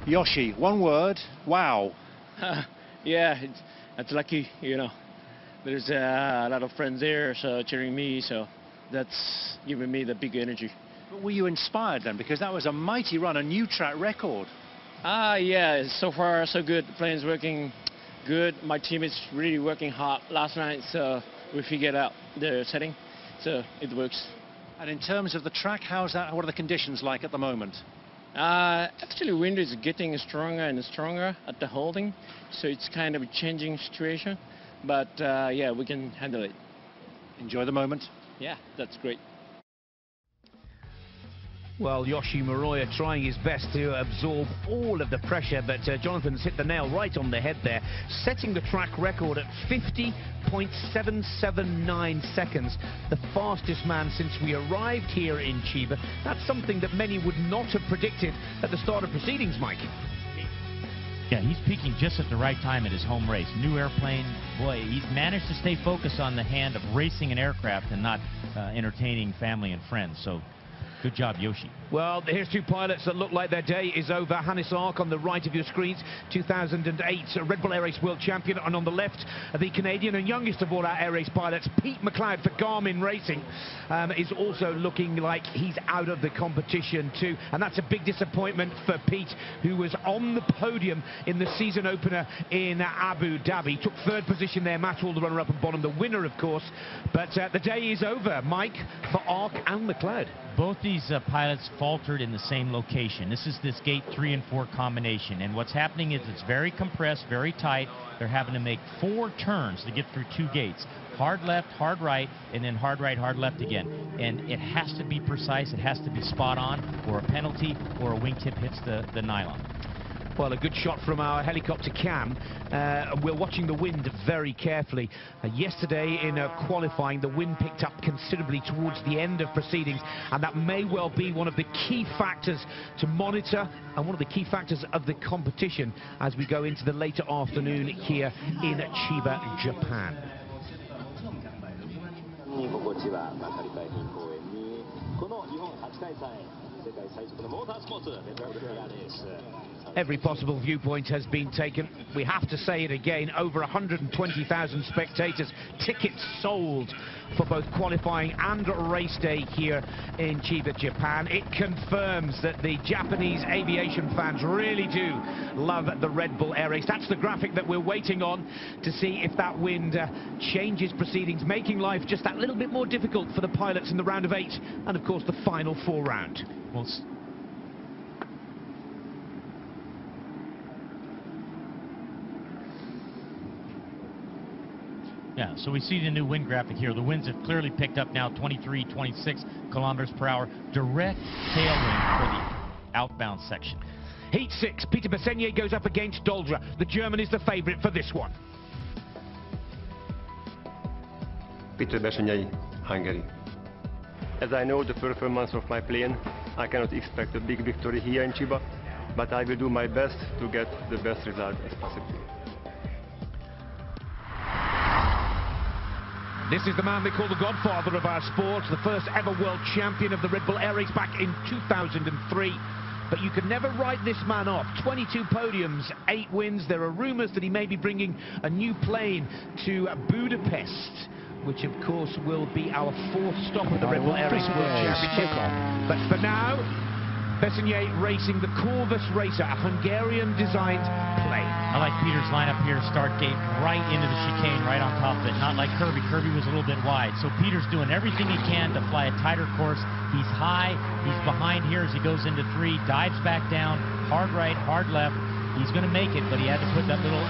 N: Yoshi, one word, wow.
J: Yeah, it's lucky, you know. There's a lot of friends there so cheering me, so that's giving me the big energy.
N: But were you inspired then? Because that was a mighty run, a new track record.
J: Yeah, so far so good. The plane's working good. My team is really working hard last night, so we figured out the setting, so it works.
N: And in terms of the track, how's that? What are the conditions like at the moment?
J: Actually, wind is getting stronger and stronger at the holding, so it's kind of a changing situation. But yeah, we can handle it.
N: Enjoy the moment.
J: Yeah, that's great.
A: Well, Yoshi Moroya trying his best to absorb all of the pressure, but Jonathan's hit the nail right on the head there, setting the track record at 50.779 seconds, the fastest man since we arrived here in Chiba. That's something that many would not have predicted at the start of proceedings, Mike.
B: Yeah, he's peaking just at the right time at his home race. New airplane, boy, he's managed to stay focused on the hand of racing an aircraft and not entertaining family and friends. So good job, Yoshi.
A: Well, here's two pilots that look like their day is over. Hannes Ark on the right of your screens, 2008 Red Bull Air Race World Champion, and on the left, the Canadian and youngest of all our Air Race pilots, Pete McLeod for Garmin Racing, is also looking like he's out of the competition too. And that's a big disappointment for Pete, who was on the podium in the season opener in Abu Dhabi. Took third position there, Matt Hall, the runner-up, and Bonham, the winner, of course. But the day is over, Mike, for Ark and McLeod.
B: Both these pilots faltered in the same location. This is this gate 3 and 4 combination, and what's happening is it's very compressed, very tight. They're having to make 4 turns to get through 2 gates. Hard left, hard right, and then hard right, hard left again. And it has to be precise, it has to be spot on, or a penalty, or a wingtip hits the nylon.
A: Well, a good shot from our helicopter cam. We're watching the wind very carefully. Yesterday in qualifying, the wind picked up considerably towards the end of proceedings, and that may well be one of the key factors to monitor and one of the key factors of the competition as we go into the later afternoon here in Chiba, Japan. Every possible viewpoint has been taken. We have to say it again, over 120,000 spectators, tickets sold for both qualifying and race day here in Chiba, Japan. It confirms that the Japanese aviation fans really do love the Red Bull Air Race. That's the graphic that we're waiting on to see if that wind changes proceedings, making life just that little bit more difficult for the pilots in the round of 8 and, of course, the final 4 round.
B: Well, yeah, so we see the new wind graphic here. The winds have clearly picked up now, 23, 26 kilometers per hour. Direct tailwind for the outbound section.
A: Heat 6, Peter Besenier goes up against Doldra. The German is the favourite for this one.
O: Peter Bessenyei, Hungary.
P: As I know the performance of my plane, I cannot expect a big victory here in Chiba, but I will do my best to get the best result as possible.
A: This is the man they call the godfather of our sport, the first ever world champion of the Red Bull Air Race back in 2003. But you can never write this man off. 22 podiums, 8 wins. There are rumours that he may be bringing a new plane to Budapest, which of course will be our 4th stop of the Red Bull Air Race World Championship. But for now, Bessenyei racing the Corvus Racer, a Hungarian-designed plane.
B: I like Peter's lineup here, start gate right into the chicane, right on top of it. Not like Kirby. Kirby was a little bit wide. So Peter's doing everything he can to fly a tighter course. He's high. He's behind here as he goes into 3. Dives back down. Hard right, hard left. He's going to make it, but he had to put that little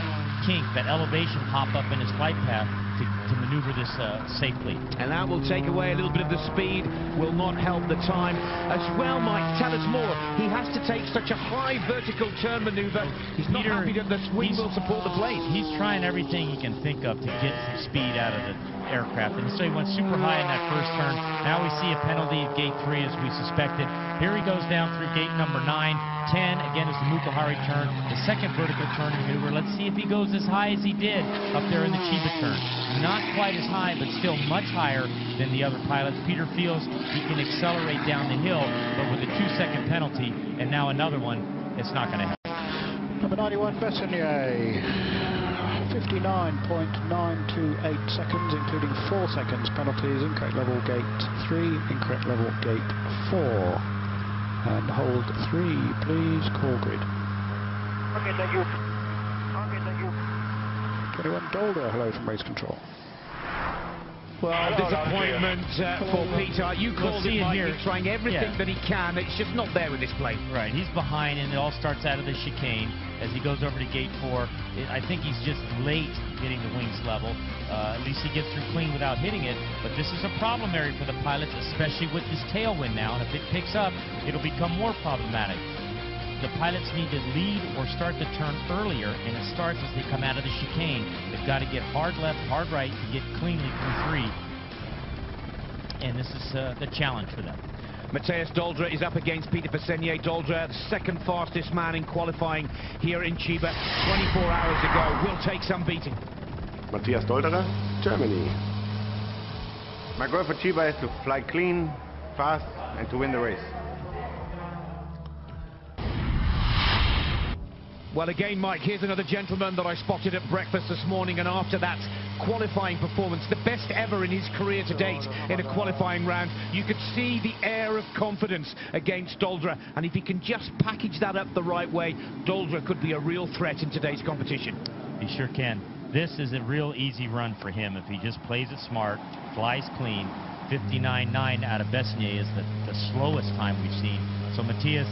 B: kink, that elevation hop up in his flight path to maneuver this safely.
A: And that will take away a little bit of the speed, will not help the time. As well, Mike, tell us more. He has to take such a high vertical turn maneuver. He's not happy that the wing will support the plane.
B: He's trying everything he can think of to get some speed out of the aircraft. And so he went super high in that first turn. Now we see a penalty at gate 3 as we suspected. Here he goes down through gate number 9. 10, again, is the Mukahari turn, the second vertical turn maneuver. Let's see if he goes as high as he did up there in the Chiba turn. Not quite as high, but still much higher than the other pilots. Peter feels he can accelerate down the hill, but with a 2-second penalty, and now another one, it's not going to help.
D: Number 91, Bessenyei, 59.928 seconds, including 4 seconds penalties, incorrect level gate 3, incorrect level gate 4. And hold 3, please, call grid.
Q: Okay, thank you. Okay, thank you.
D: 21 Dolder, hello from race control.
A: Well, disappointment for Peter. You called him, Mike. He's trying everything that he can. It's just not there with this plane.
B: Right, he's behind, and it all starts out of the chicane as he goes over to gate 4. I think he's just late getting the wings level. At least he gets through clean without hitting it, but this is a problem area for the pilots, especially with this tailwind now, and if it picks up, it'll become more problematic. The pilots need to lead or start the turn earlier, and it starts as they come out of the chicane. They've got to get hard left, hard right to get cleanly through 3, and this is the challenge for them.
A: Matthias Doldra is up against Peter Bessenyei. Doldra, the second fastest man in qualifying here in Chiba 24 hours ago, will take some beating.
M: Matthias Dolderer, Germany.
C: My goal for Chiba is to fly clean, fast, and to win the race.
A: Well, again, Mike, here's another gentleman that I spotted at breakfast this morning, and after that qualifying performance, the best ever in his career to date in a qualifying round, you could see the air of confidence against Doldra, and if he can just package that up the right way, Doldra could be a real threat in today's competition.
B: He sure can. This is a real easy run for him if he just plays it smart, flies clean. 59.9 out of Bessenyei is the slowest time we've seen. So Matthias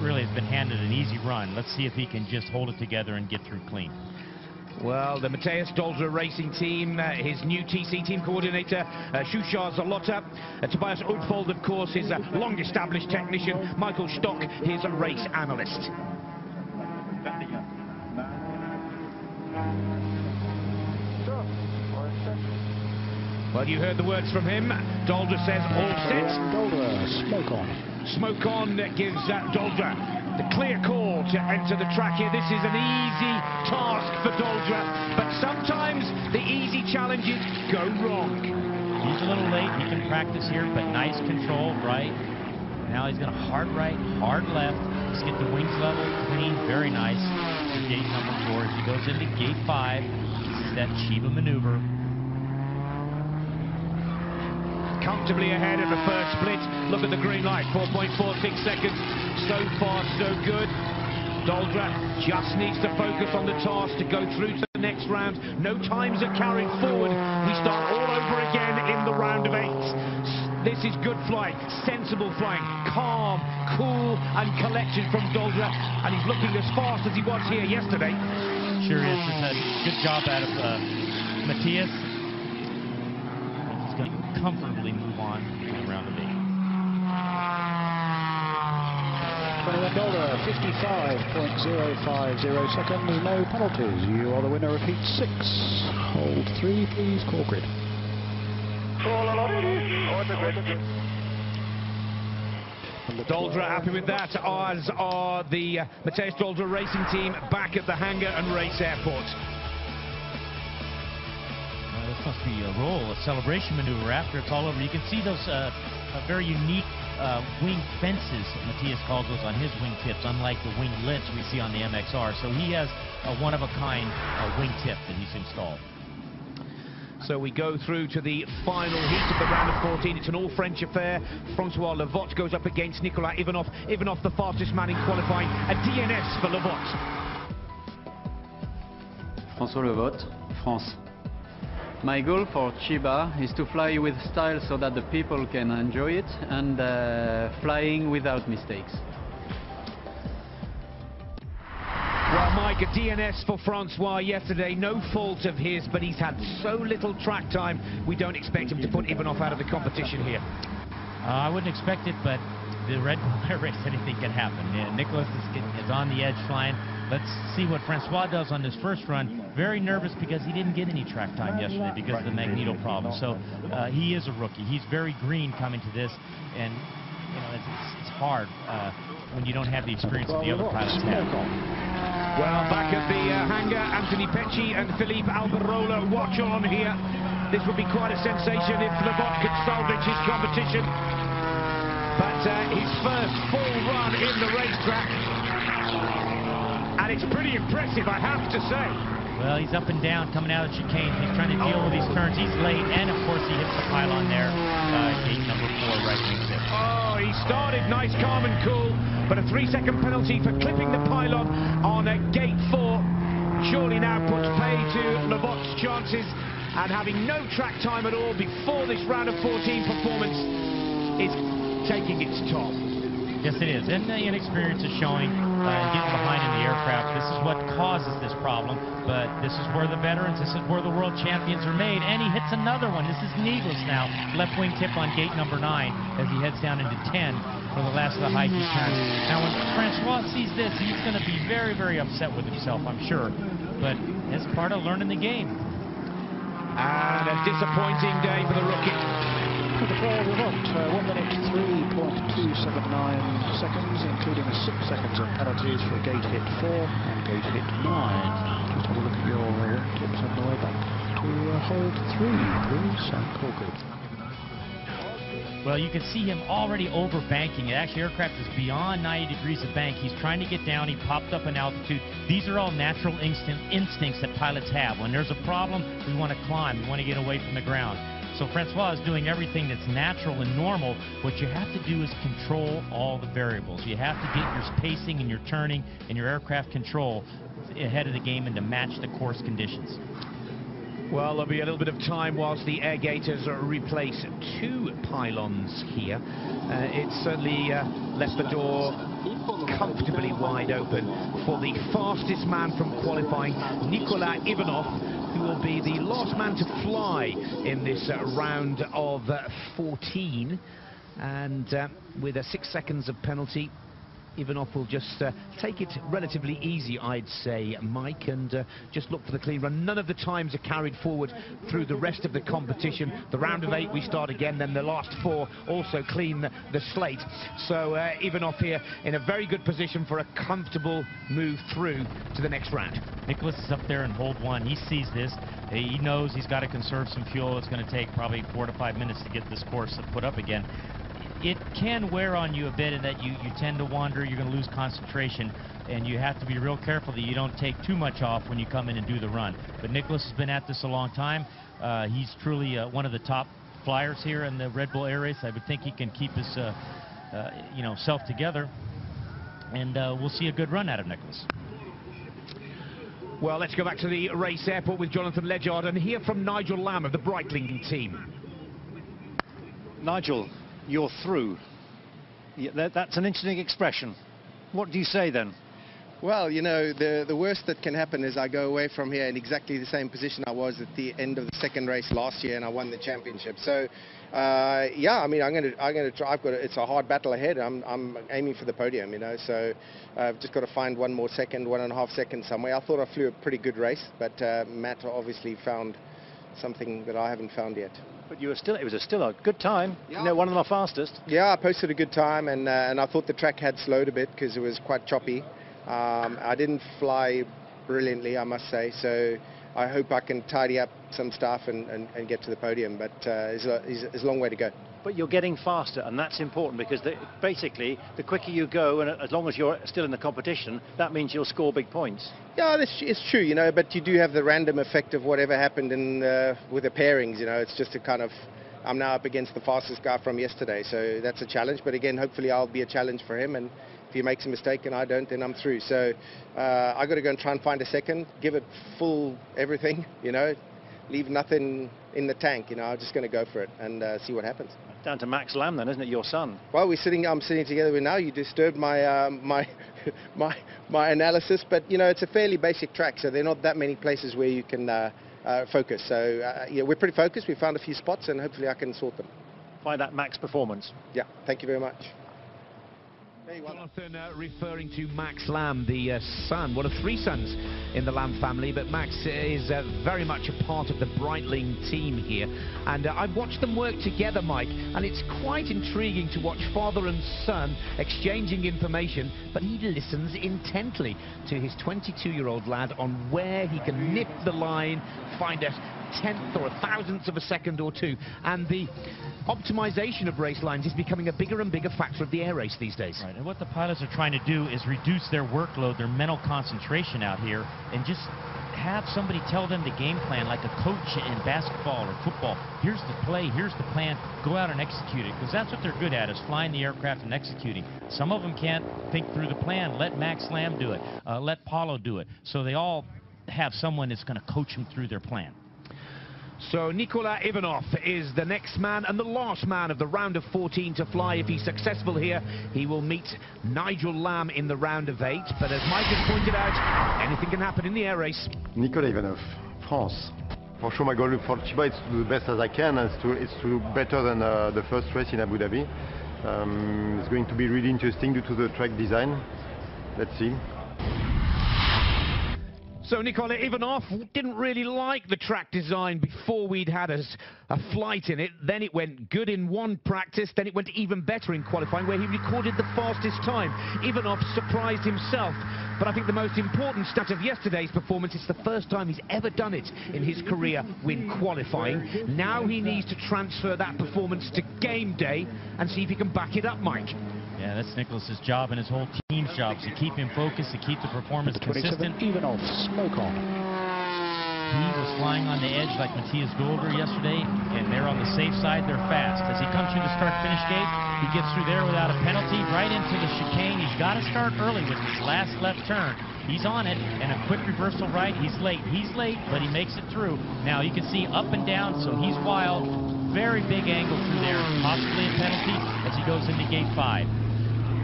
B: really has been handed an easy run. Let's see if he can just hold it together and get through clean.
A: Well, the Matthias Doldra racing team, his new TC team coordinator, Shushar Zalota, Tobias Udfold, of course, his long-established technician, Michael Stock, his race analyst. Well, you heard the words from him. Doldra says all set.
D: Doldra, smoke on.
A: Smoke on gives Doldra the clear call to enter the track here. This is an easy task for Doldra, but sometimes the easy challenges go wrong.
B: He's a little late. He can practice here, but nice control, right? Now he's going to hard right, hard left. Let's get the wings level, clean, very nice. To gate number 4 as he goes into gate 5. This is that Chiba maneuver.
A: Comfortably ahead at the first split. Look at the green light, 4.46 seconds. So far, so good. Doldra just needs to focus on the task to go through to the next round. No times are carried forward. We start all over again in the round of 8. This is good flying, sensible flying, calm, cool and collected from Doldra, and he's looking as fast as he was here yesterday.
B: Sure is. It's a good job out of Matthias. He's going to comfortably move on to the round of 8.
D: $21, 55.050 seconds, no penalties. You are the winner of heat 6. Hold 3, please, call grid.
A: Doldra happy with that, as are the Mathias Doldra racing team back at the hangar and race airport.
B: This must be a roll, a celebration maneuver after it's all over. You can see those very unique wing fences, Matthias calls those, on his wing tips, unlike the wing lits we see on the MXR. So he has a one-of-a-kind wing tip that he's installed.
A: So we go through to the final heat of the round of 14. It's an all-French affair. Francois Levot goes up against Nicolas Ivanov. Ivanov, the fastest man in qualifying. A DNS for Levot.
R: François Levot, France. My goal for Chiba is to fly with style so that the people can enjoy it, and flying without mistakes.
A: Well, Mike, a DNS for Francois yesterday. No fault of his, but he's had so little track time, we don't expect him to put Ivanov out of the competition here.
B: I wouldn't expect it, but the Red Bull Air Race, anything can happen. Yeah, Nicholas is on the edge flying. Let's see what Francois does on this first run. Very nervous because he didn't get any track time yesterday because of the magneto problem. So he is a rookie. He's very green coming to this, and you know it's hard when you don't have the experience that the other pilots have.
A: Well, back at the hangar, Anthony Pecci and Philippe Alberola watch on here. This would be quite a sensation if Levot could salvage his competition. But his first full run in the racetrack. And it's pretty impressive, I have to say.
B: Well, he's up and down coming out of the chicane. He's trying to deal with these turns. He's late, and of course he hits the pylon there. Gate number 4, right wing tip.
A: Oh, he started nice, calm and cool, but a 3-second penalty for clipping the pylon on gate 4 surely now puts pay to Levot's chances, and having no track time at all before this round of 14 performance is taking its toll.
B: Yes, it is, and the inexperience is showing, getting behind in the aircraft. This is what causes this problem, but this is where the veterans, this is where the world champions are made, and he hits another one. This is needless now. Left wing tip on gate number 9 as he heads down into 10 for the last of the high heat turns. Now, when Francois sees this, he's going to be very, very upset with himself, I'm sure, but it's part of learning the game.
A: And a disappointing day for the rookie.
D: For the player Levot, 1 minute 3.279 seconds, including a 6 seconds of penalties for gate hit 4 and gate hit 9. Just have a look at your tips on the way back to hold 3, please, and all good.
B: Well, you can see him already over banking. Actually, aircraft is beyond 90 degrees of bank. He's trying to get down. He popped up in altitude. These are all natural instincts that pilots have. When there's a problem, we want to climb. We want to get away from the ground. So Francois is doing everything that's natural and normal. What you have to do is control all the variables. You have to get your pacing and your turning and your aircraft control ahead of the game and to match the course conditions.
A: Well, there'll be a little bit of time whilst the air gators replace 2 pylons here. It's certainly left the door comfortably wide open for the fastest man from qualifying, Nicolas Ivanov, who will be the last man to fly in this round of 14. And with a 6 seconds of penalty, Ivanov will just take it relatively easy, I'd say, Mike, and just look for the clean run. None of the times are carried forward through the rest of the competition. The round of 8 we start again, then the last 4 also clean the slate. So Ivanov here in a very good position for a comfortable move through to the next round.
B: Nicholas is up there in hold 1. He sees this. He knows he's got to conserve some fuel. It's going to take probably 4 to 5 minutes to get this course put up again. It can wear on you a bit in that you tend to wander, you're going to lose concentration, and you have to be real careful that you don't take too much off when you come in and do the run. But Nicholas has been at this a long time. He's truly one of the top flyers here in the Red Bull Air Race. I would think he can keep his self together, and we'll see a good run out of Nicholas.
A: Well, let's go back to the race airport with Jonathan Ledyard and hear from Nigel Lamb of the Breitling team.
N: Nigel, you're through. Yeah, that's an interesting expression. What do you say then?
L: Well, you know, the worst that can happen is I go away from here in exactly the same position I was at the end of the second race last year, and I won the championship. So, yeah, I mean, I'm gonna try. It's a hard battle ahead. I'm aiming for the podium, you know. So, I've just got to find 1 more second, 1.5 seconds somewhere. I thought I flew a pretty good race, but Matt obviously found something that I haven't found yet.
N: But you were still, it was still a good time. You know, one of the fastest.
L: Yeah, I posted a good time, and I thought the track had slowed a bit because it was quite choppy. I didn't fly brilliantly, I must say, so I hope I can tidy up some stuff and get to the podium, but it's a long way to go.
N: But you're getting faster, and that's important because basically the quicker you go, and as long as you're still in the competition, that means you'll score big points.
L: Yeah, it's true, you know, but you do have the random effect of whatever happened with the pairings, you know. It's just a kind of, I'm now up against the fastest guy from yesterday, so that's a challenge, but again, hopefully I'll be a challenge for him, and if he makes a mistake and I don't, then I'm through. So I got to go and try and find a second, give it full everything, you know, leave nothing in the tank, you know. I'm just going to go for it and see what happens.
N: Down to Max Lamb then, isn't it, your son?
L: Well, I'm sitting together with now. You disturbed my my analysis, but you know, it's a fairly basic track, so there are not that many places where you can focus. So yeah, we're pretty focused. We found a few spots, and hopefully I can sort them.
N: Find that max performance.
L: Yeah, thank you very much.
A: Jonathan referring to Max Lamb, the son, one of 3 sons in the Lamb family, but Max is very much a part of the Breitling team here. And I've watched them work together, Mike, and it's quite intriguing to watch father and son exchanging information, but he listens intently to his 22-year-old lad on where he can nip the line, find a 1/10th or 1,000th of a second or 2, and the optimization of race lines is becoming a bigger and bigger factor of the air race these days.
B: Right, and what the pilots are trying to do is reduce their workload, their mental concentration out here, and just have somebody tell them the game plan, like a coach in basketball or football. Here's the play, here's the plan, go out and execute it, because that's what they're good at, is flying the aircraft and executing. Some of them can't think through the plan. Let Max Lamb do it, let Paulo do it, so they all have someone that's going to coach them through their plan.
A: So Nikola Ivanov is the next man and the last man of the round of 14 to fly. If he's successful here, he will meet Nigel Lamb in the round of 8. But as Mike has pointed out, anything can happen in the air race.
O: Nikola Ivanov, France. For sure, my goal for Chiba is to do the best as I can, and it's to do better than the first race in Abu Dhabi. It's going to be really interesting due to the track design. Let's see.
A: So Nikola Ivanov didn't really like the track design before we'd had a flight in it. Then it went good in one practice, then it went even better in qualifying, where he recorded the fastest time. Ivanov surprised himself, but I think the most important stat of yesterday's performance, it's the first time he's ever done it in his career when qualifying. Now he needs to transfer that performance to game day and see if he can back it up, Mike.
B: Yeah, that's Nicholas's job and his whole team's job, to keep him focused, to keep the performance consistent.
D: Ivanov, smoke on.
B: He was flying on the edge like Matthias Golder yesterday, and they're on the safe side, they're fast. As he comes through the start-finish gate, he gets through there without a penalty, right into the chicane. He's got to start early with his last left turn. He's on it, and a quick reversal right. He's late, but he makes it through. Now you can see up and down, so he's wild. Very big angle through there, possibly a penalty as he goes into gate 5.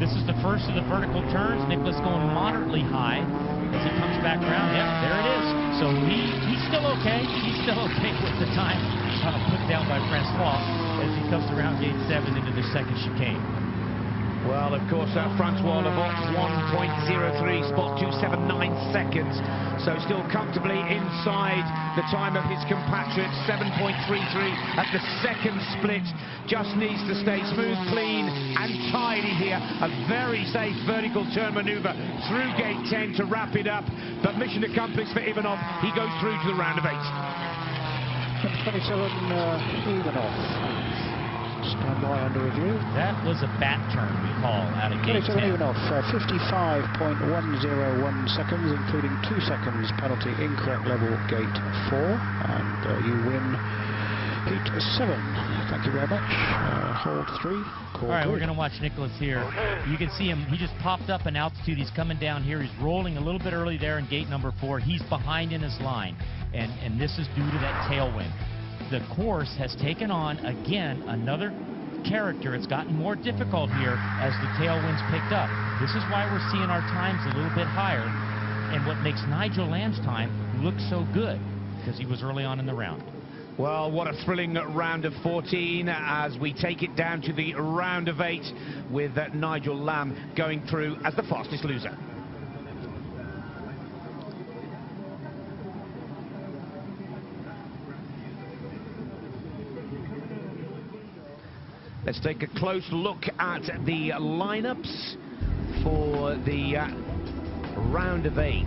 B: This is the first of the vertical turns. Nicholas going moderately high as he comes back around. Yep, there it is. So he's still okay. He's still okay with the time put down by Francois as he comes around gate 7 into the second chicane.
A: Well, of course, Francois Levant, 1.03, spot 279 seconds. So still comfortably inside the time of his compatriot, 7.33 at the second split. Just needs to stay smooth, clean and tidy here. A very safe vertical turn maneuver through gate 10 to wrap it up. But mission accomplished for Ivanov. He goes through to the round of 8.
D: 27 Ivanov. Stand by under review.
B: That was a bat turn, we call, out of gate 10.
D: Ivanov, 55.101 seconds, including 2 seconds penalty, incorrect level, gate 4, and you win heat 7. Thank you very much. Hold 3.
B: All right, we're going to watch Nicholas here. You can see him. He just popped up in altitude. He's coming down here. He's rolling a little bit early there in gate number 4. He's behind in his line, and this is due to that tailwind. The course has taken on, again, another character. It's gotten more difficult here as the tailwinds picked up. This is why we're seeing our times a little bit higher, and what makes Nigel Lamb's time look so good, because he was early on in the round.
A: Well, what a thrilling round of 14 as we take it down to the round of 8 with Nigel Lamb going through as the fastest loser. Let's take a close look at the lineups for the round of 8.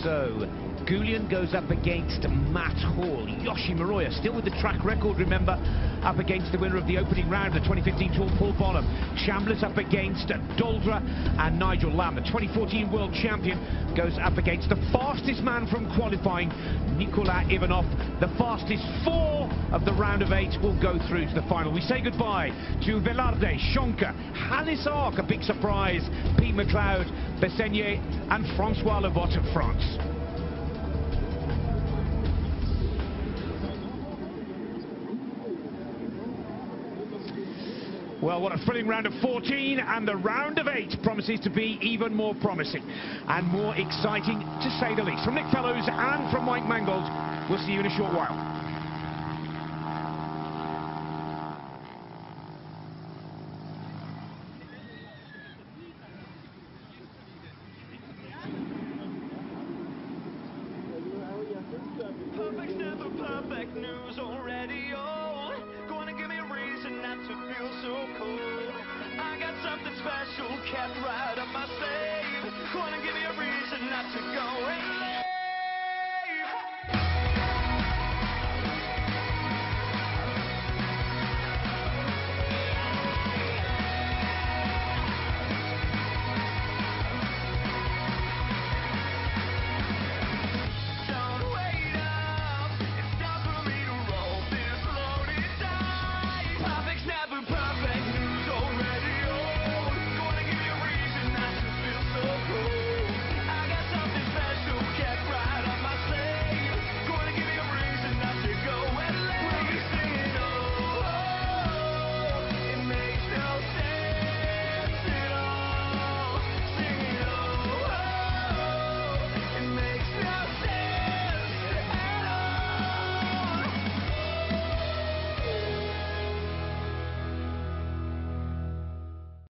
A: So Gulian goes up against Matt Hall. Yoshi Moroya, still with the track record, remember, up against the winner of the opening round of the 2015 Tour, Paul Bonham. Chambliss up against Doldra, and Nigel Lamb, the 2014 world champion, goes up against the fastest man from qualifying, Nikola Ivanov. The fastest 4 of the round of 8 will go through to the final. We say goodbye to Velarde, Schonker, Hannes Ark, a big surprise, Pete McLeod, Bessegne, and Francois Levotte of France. Well, what a thrilling round of 14, and the round of 8 promises to be even more promising and more exciting, to say the least. From Nick Fellows and from Mike Mangold, we'll see you in a short while.
S: Perfect's never perfect news on radio. Gonna give me a reason not to feel so cold. I got something special kept right